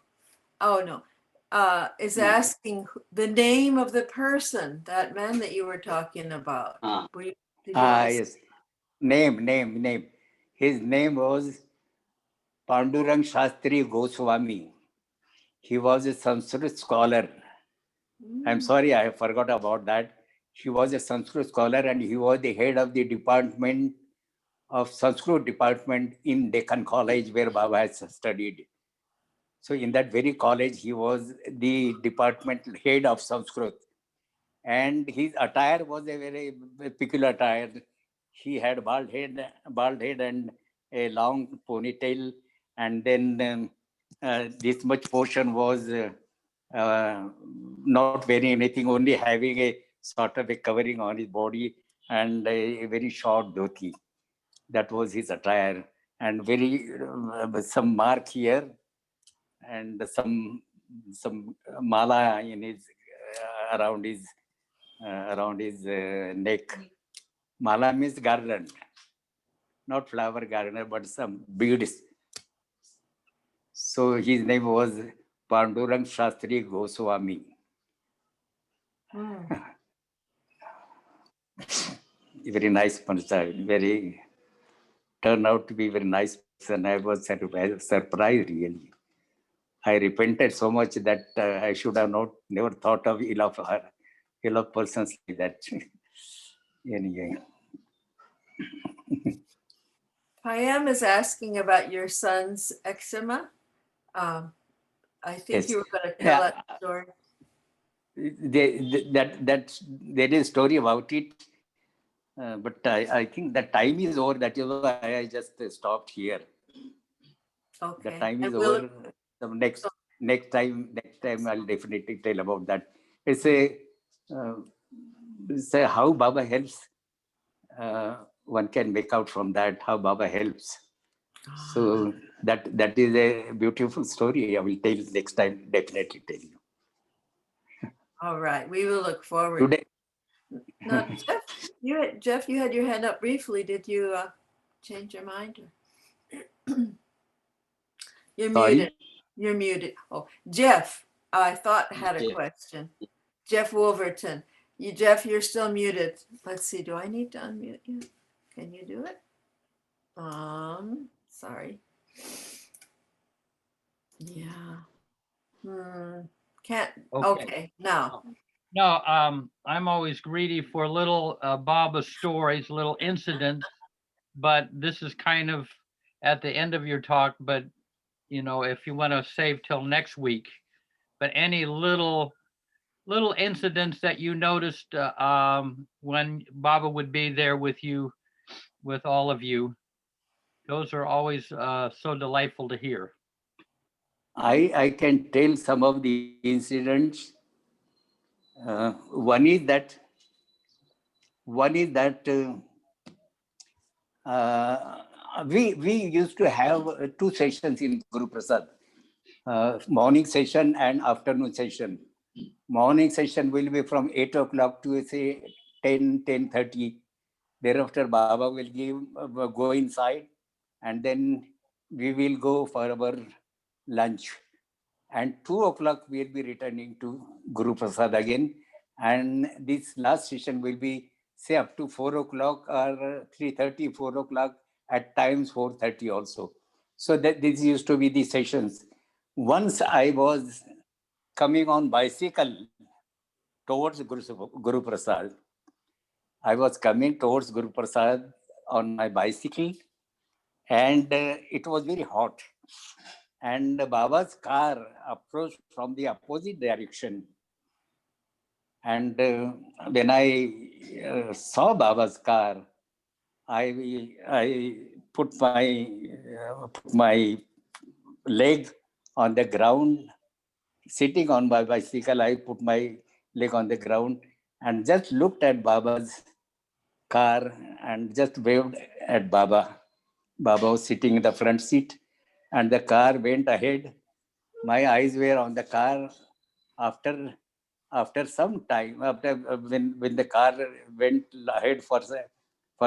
S3: Oh, no. Is asking the name of the person, that man that you were talking about. Did you want to
S1: Yes. Name. His name was Pandurang Shastri Goswami. He was a Sanskrit scholar. I'm sorry, I forgot about that. He was a Sanskrit scholar and he was the head of the department of Sanskrit department in Deccan College where Baba has studied. So in that very college, he was the department head of Sanskrit. And his attire was a very peculiar attire. He had bald head and a long ponytail. And then this much portion was not wearing anything, only having a sort of a covering on his body and a very short dhoti. That was his attire. And very some mark here and some mala in his around his neck. Mala means garland, not flower garland, but some beads. So his name was Pandurang Shastri Goswami. Very nice person, very turned out to be very nice person. I was surprised really. I repented so much that I should have never thought of ill of persons like that. Anyway.
S3: Payam is asking about your son's eczema. I think
S1: Yes.
S3: you were going to tell that story.
S1: There is a story about it, but I think the time is over. That is why I just stopped here.
S3: Okay.
S1: The time is
S3: And we'll,
S1: over. The next time I'll definitely tell about that. It's a how Baba helps. One can make out from that how Baba helps. So that is a beautiful story. I will tell next time. Definitely tell you.
S3: all right. We will look forward.
S1: Today.
S3: Now, Jeff, you had your hand up briefly. Did you change your mind? You're
S1: Sorry?
S3: muted. You're muted. Oh, Jeff, I thought had a question. Jeff Wolverton. Jeff, you're still muted. Let's see. Do I need to unmute you? Can you do it? Sorry. Yeah. Can't. Okay. Now.
S4: No, I'm always greedy for little Baba stories, little incidents, but this is kind of at the end of your talk, but if you want to save till next week, but any little incidents that you noticed when Baba would be there with you, with all of you, those are always so delightful to hear.
S1: I can tell some of the incidents. One is that we used to have two sessions in Guruprasad, morning session and afternoon session. Morning session will be from 8 o'clock to say 10:30. Thereafter, Baba will go inside, and then we will go for our lunch. And 2 o'clock we'll be returning to Guruprasad again. And this last session will be say up to 4 o'clock or 3:30, 4 o'clock, at times 4:30 also. So that this used to be the sessions. Once I was coming on bicycle towards Guruprasad. I was coming towards Guruprasad on my bicycle, and it was very hot. And Baba's car approached from the opposite direction. And when I saw Baba's car, I put my leg on the ground, sitting on my bicycle. I put my leg on the ground and just looked at Baba's car and just waved at Baba. Baba was sitting in the front seat and the car went ahead. My eyes were on the car. After some time, after when the car went ahead for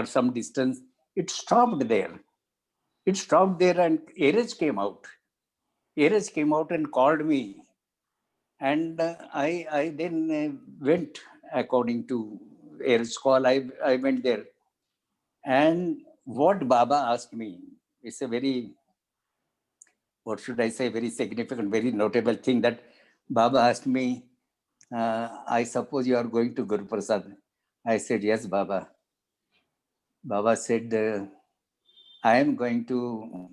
S1: some distance, it stopped there. It stopped there and Erez came out. Erez came out and called me. And I then went according to Erez's call. I went there. And what Baba asked me, it's a very, what should I say, very significant, very notable thing that Baba asked me, I suppose you are going to Guruprasad. I said, yes, Baba. Baba said, I am going to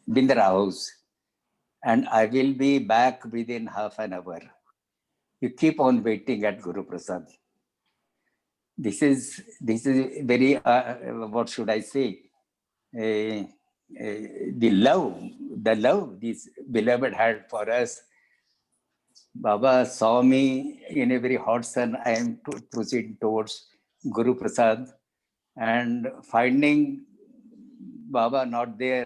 S1: Bindra house and I will be back within half an hour. You keep on waiting at Guruprasad. This is very, what should I say? The love this beloved had for us. Baba saw me in a very hot sun. I am proceeding towards Guruprasad, and finding Baba not there,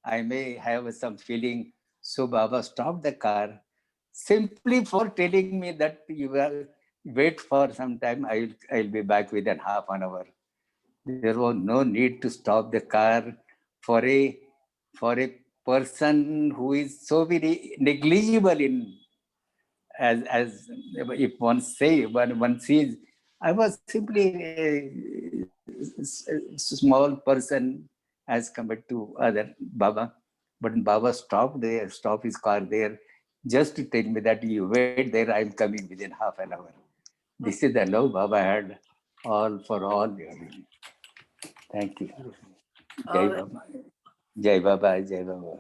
S1: I may have some feeling. So Baba stopped the car simply for telling me that you will wait for some time. I'll be back within half an hour. There was no need to stop the car for a person who is so very negligible in, as if one sees. I was simply a small person as compared to other Baba. But Baba stopped his car there just to tell me that you wait there, I'm coming within half an hour. This is the love Baba had all for all. Thank you. Jai Baba. Jai Baba. Jai Baba.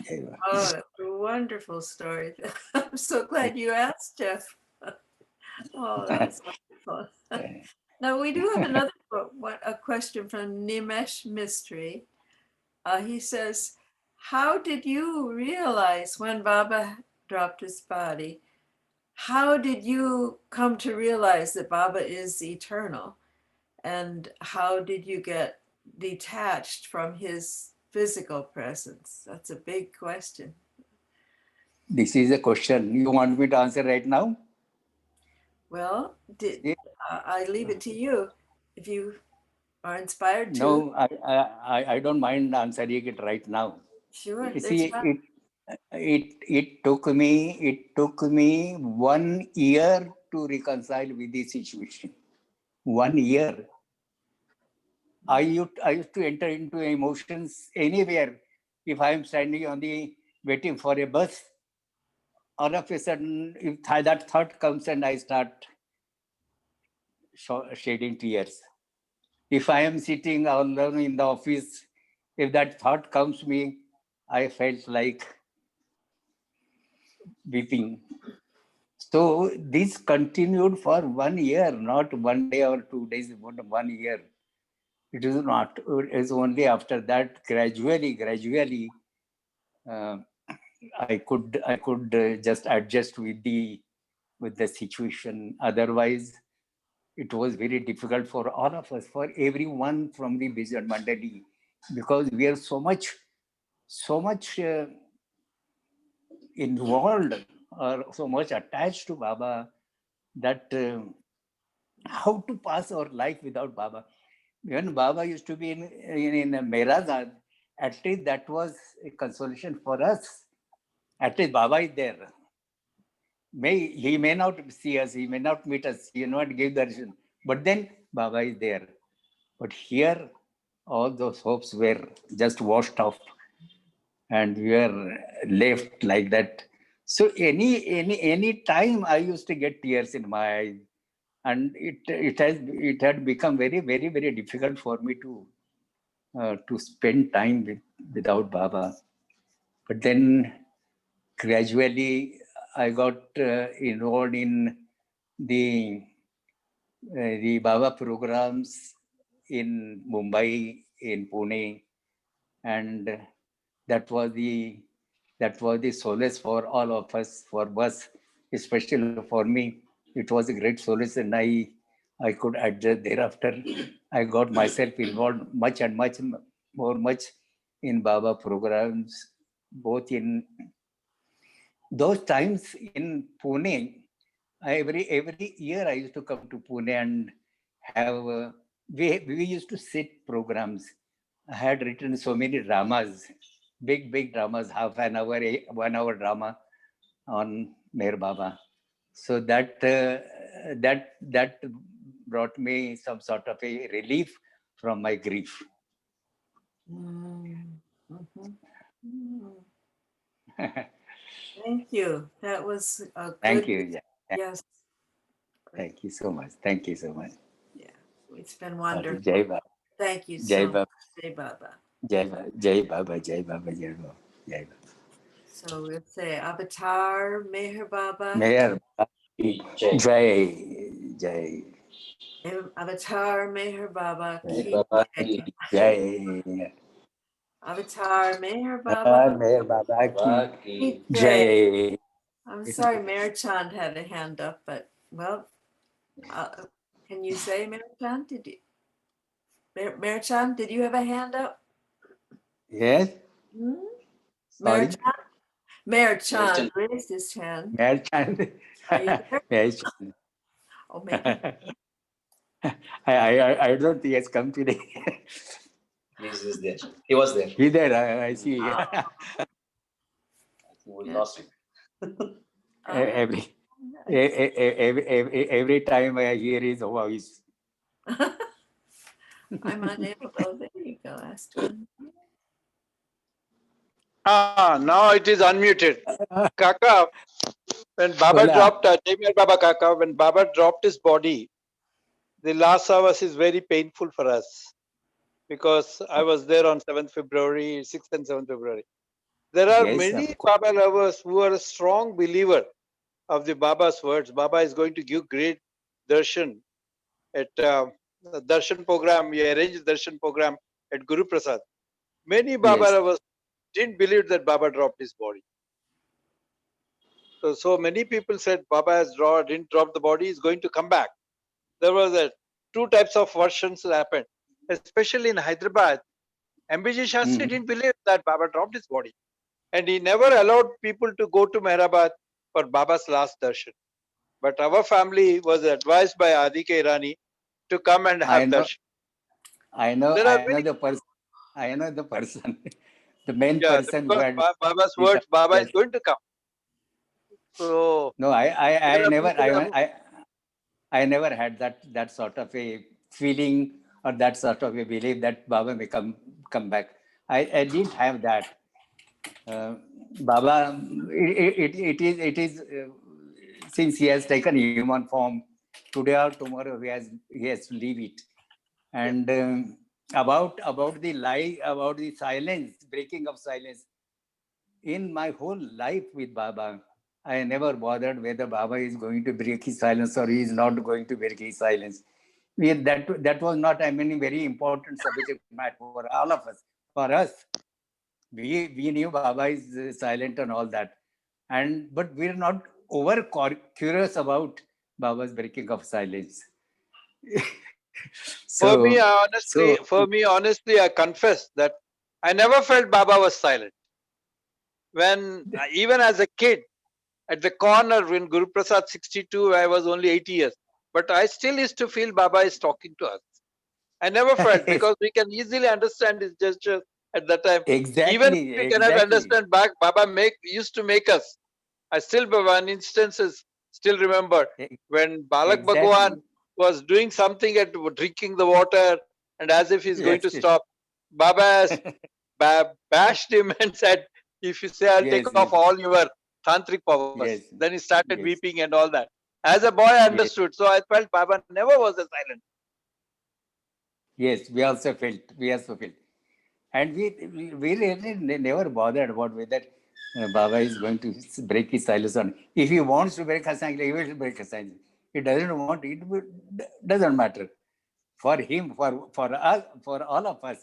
S1: Jai Baba.
S3: Oh, that's a wonderful story. I'm so glad you asked, Jeff. Oh, that's wonderful. Now we do have another a question from Nimesh Mystery. He says, how did you realize when Baba dropped his body? How did you come to realize that Baba is eternal? And how did you get detached from his physical presence? That's a big question.
S1: This is a question. You want me to answer right now?
S3: Well,
S1: Yeah.
S3: I leave it to you if you are inspired to.
S1: No, I don't mind answering it right now.
S3: Sure.
S1: You see, it took me 1 year to reconcile with the situation. 1 year. I used to enter into emotions anywhere. If I am standing on the waiting for a bus, all of a sudden, if that thought comes and I start shedding tears. If I am sitting alone in the office, if that thought comes to me, I felt like weeping. So this continued for 1 year, not 1 day or 2 days, but 1 year. It is not. It is only after that, gradually, I could just adjust with the situation. Otherwise, it was very difficult for all of us, for everyone from the Bhajan Mandali, because we are so much involved or so much attached to Baba that how to pass our life without Baba. When Baba used to be in Merazad, at least that was a consolation for us. At least Baba is there. He may not see us, he may not meet us, he may not give darshan, but then Baba is there. But here, all those hopes were just washed off, and we were left like that. So any time I used to get tears in my eyes, and it had become very difficult for me to spend time without Baba. But then gradually involved in the Baba programs in Mumbai, in Pune, and that was the solace for all of us, for us, especially for me. It was a great solace, and I could adjust thereafter. I got myself involved much and much much in Baba programs, both in those times in Pune. Every year I used to come to Pune and have we used to sit programs. I had written so many dramas, big dramas, half an hour, 1 hour drama on Meher Baba. So that brought me some sort of a relief from my grief.
S3: Mm, mhm, mm. Thank you. That was a
S1: Thank
S3: good,
S1: you. Yeah.
S3: yes,
S1: Thank you so much. Thank you so much.
S3: yeah, it's been wonderful.
S1: Jai Baba.
S3: Thank you
S1: Jai
S3: so
S1: Baba.
S3: much, Jai Baba.
S1: Jai Baba. Jai Baba. Jai Baba. Jai Baba. Jai Baba.
S3: So we'll say Avatar, Meher Baba,
S1: Meher Baba ki Jai. Jai.
S3: Avatar, Meher Baba,
S1: Jai
S3: Ki
S1: Baba
S3: Jai.
S1: ki Jai.
S3: Avatar, Meher Baba,
S1: Meher Baba ki
S3: Ki Jai.
S1: Jai.
S3: I'm sorry, Mayor Chand had a hand up, but well, can you say Mayor Chand? Did you, Mayor Chand, did you have a hand up?
S1: Yes.
S3: Hmm? Mayor
S1: Sorry.
S3: Chand? Mayor Chand raised his hand.
S1: Meher Chand.
S3: Are you there?
S1: Meher Chand.
S3: Oh, maybe.
S1: I don't think he has come today.
S5: He's there. He was there.
S1: He there. I see.
S5: We
S3: Yeah.
S5: lost him.
S1: every, every time I hear his voice.
S3: I'm unable to. Oh, there you go. Ask one.
S6: Now it is unmuted. Kaka, when Baba
S1: Hola.
S6: dropped, Jamir Baba Kaka, when Baba dropped his body, the last hours is very painful for us because I was there on 7th February, 6th and 7th February. There are
S1: Yes,
S6: many
S1: of course.
S6: Baba lovers who are a strong believer of the Baba's words. Baba is going to give great darshan at the darshan program. We arranged darshan program at Guruprasad. Many Baba
S1: Yes.
S6: lovers didn't believe that Baba dropped his body. So many people said Baba didn't drop the body, he's going to come back. There was two types of versions that happened, especially in Hyderabad. MBG Shastri didn't believe that Baba dropped his body. And he never allowed people to go to Mehrabad for Baba's last darshan. But our family was advised by Adike Irani to come and have darshan.
S1: I know the person. I know the person. The main person who
S6: because
S1: had
S6: Baba's words, Baba is going to come. So
S1: no,
S6: there are people who-
S1: I never had that sort of a feeling or that sort of a belief that Baba may come back. I didn't have that. Baba, it is since he has taken human form, today or tomorrow he has to leave it. And about the lie, about the silence, breaking of silence, in my whole life with Baba, I never bothered whether Baba is going to break his silence or he is not going to break his silence. That was not, I mean, very important subject matter for all of us. For us, we knew Baba is silent and all that, but we're not over curious about Baba's breaking of silence.
S6: For me,
S1: so
S6: honestly, I confess that I never felt Baba was silent. When even as a kid, at the corner when Guruprasad 62, I was only 80 years, but I still used to feel Baba is talking to us. I never felt because we can easily understand his gestures at that time. Even if we cannot understand back, Baba used to make us. I still, one instance is still remembered when Balak Bhagwan was doing something at drinking the water, and as if he's going to stop, Baba bashed him and said, if you say I'll take off all your tantric powers. Then he started weeping and all that. As a boy, I understood. So I felt Baba never was a silent.
S1: Yes, we also felt. And we really never bothered about whether Baba is going to break his silence on. If he wants to break his silence, he will break his silence. He doesn't want it, doesn't matter. For him, for us, for all of us,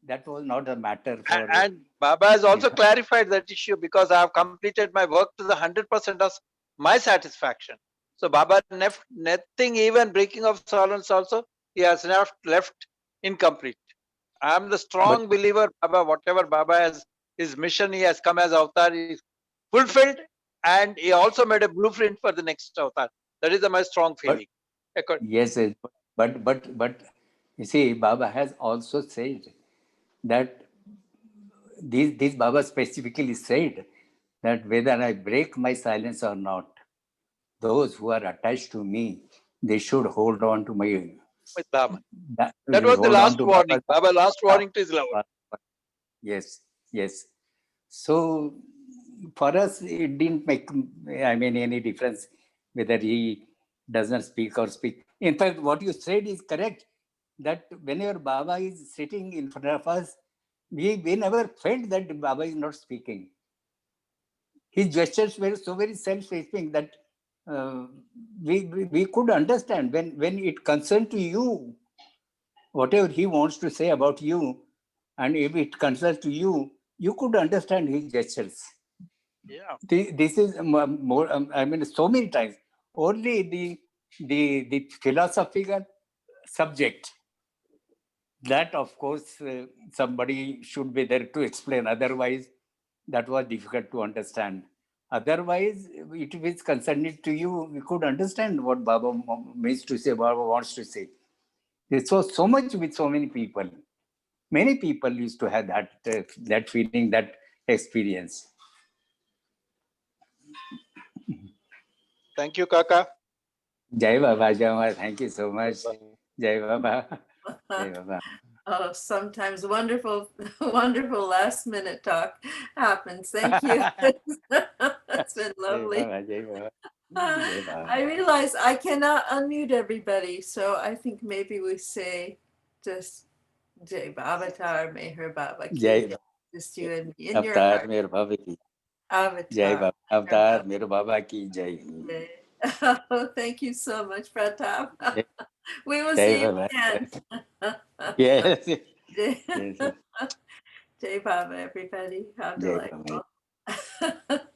S1: that was not a matter for.
S6: And Baba has also
S1: Yeah.
S6: clarified that issue because I have completed my work to the 100% of my satisfaction. So Baba left nothing, even breaking of silence also, he has left incomplete. I am the strong believer, Baba, whatever Baba has, his mission he has come as avatar is fulfilled, and he also made a blueprint for the next avatar. That is my strong feeling.
S1: Yes, but you see, Baba has also said that this Baba specifically said that whether I break my silence or not, those who are attached to me, they should hold on to my.
S6: With Baba.
S1: That
S6: That was the
S1: hold on
S6: last
S1: to
S6: warning.
S1: Baba's-
S6: Baba last warning to his lover.
S1: Yes, yes. So for us, it didn't make, I mean, any difference whether he doesn't speak or speak. In fact, what you said is correct, that whenever Baba is sitting in front of us, we never felt that Baba is not speaking. His gestures were so very self-respecting that we could understand when it concerned to you, whatever he wants to say about you, and if it concerns to you, you could understand his gestures.
S6: Yeah.
S1: This is more. I mean, so many times. Only the philosophical subject, that of course somebody should be there to explain. Otherwise, that was difficult to understand. Otherwise, it is concerning to you, we could understand what Baba means to say, Baba wants to say. This was so much with so many people. Many people used to have that feeling, that experience.
S6: Thank you, Kaka.
S1: Jai Baba, Jai Baba. Thank you so much. Jai Baba. Jai Baba.
S3: Oh, sometimes wonderful, wonderful last minute talk happens. Thank you. It's been
S1: Jai
S3: lovely.
S1: Baba, Jai Baba. Jai Baba.
S3: I realize I cannot unmute everybody, so I think maybe we say just Jai Bavatar, may her Baba ki
S1: Jai
S3: jai. Just you and me in your
S1: Avatar
S3: heart.
S1: Mere Baba ki. Jai
S3: Avatar.
S1: Baba. Avatar Mere Baba ki Jai.
S3: Jai. Oh, thank you so much, Pratap.
S1: Jai
S3: We will
S1: Jai
S3: see you
S1: Baba.
S3: again.
S1: Yes.
S3: Jai,
S1: Yes.
S3: Jai Baba, everybody. How
S1: Jai Baba.
S3: delightful.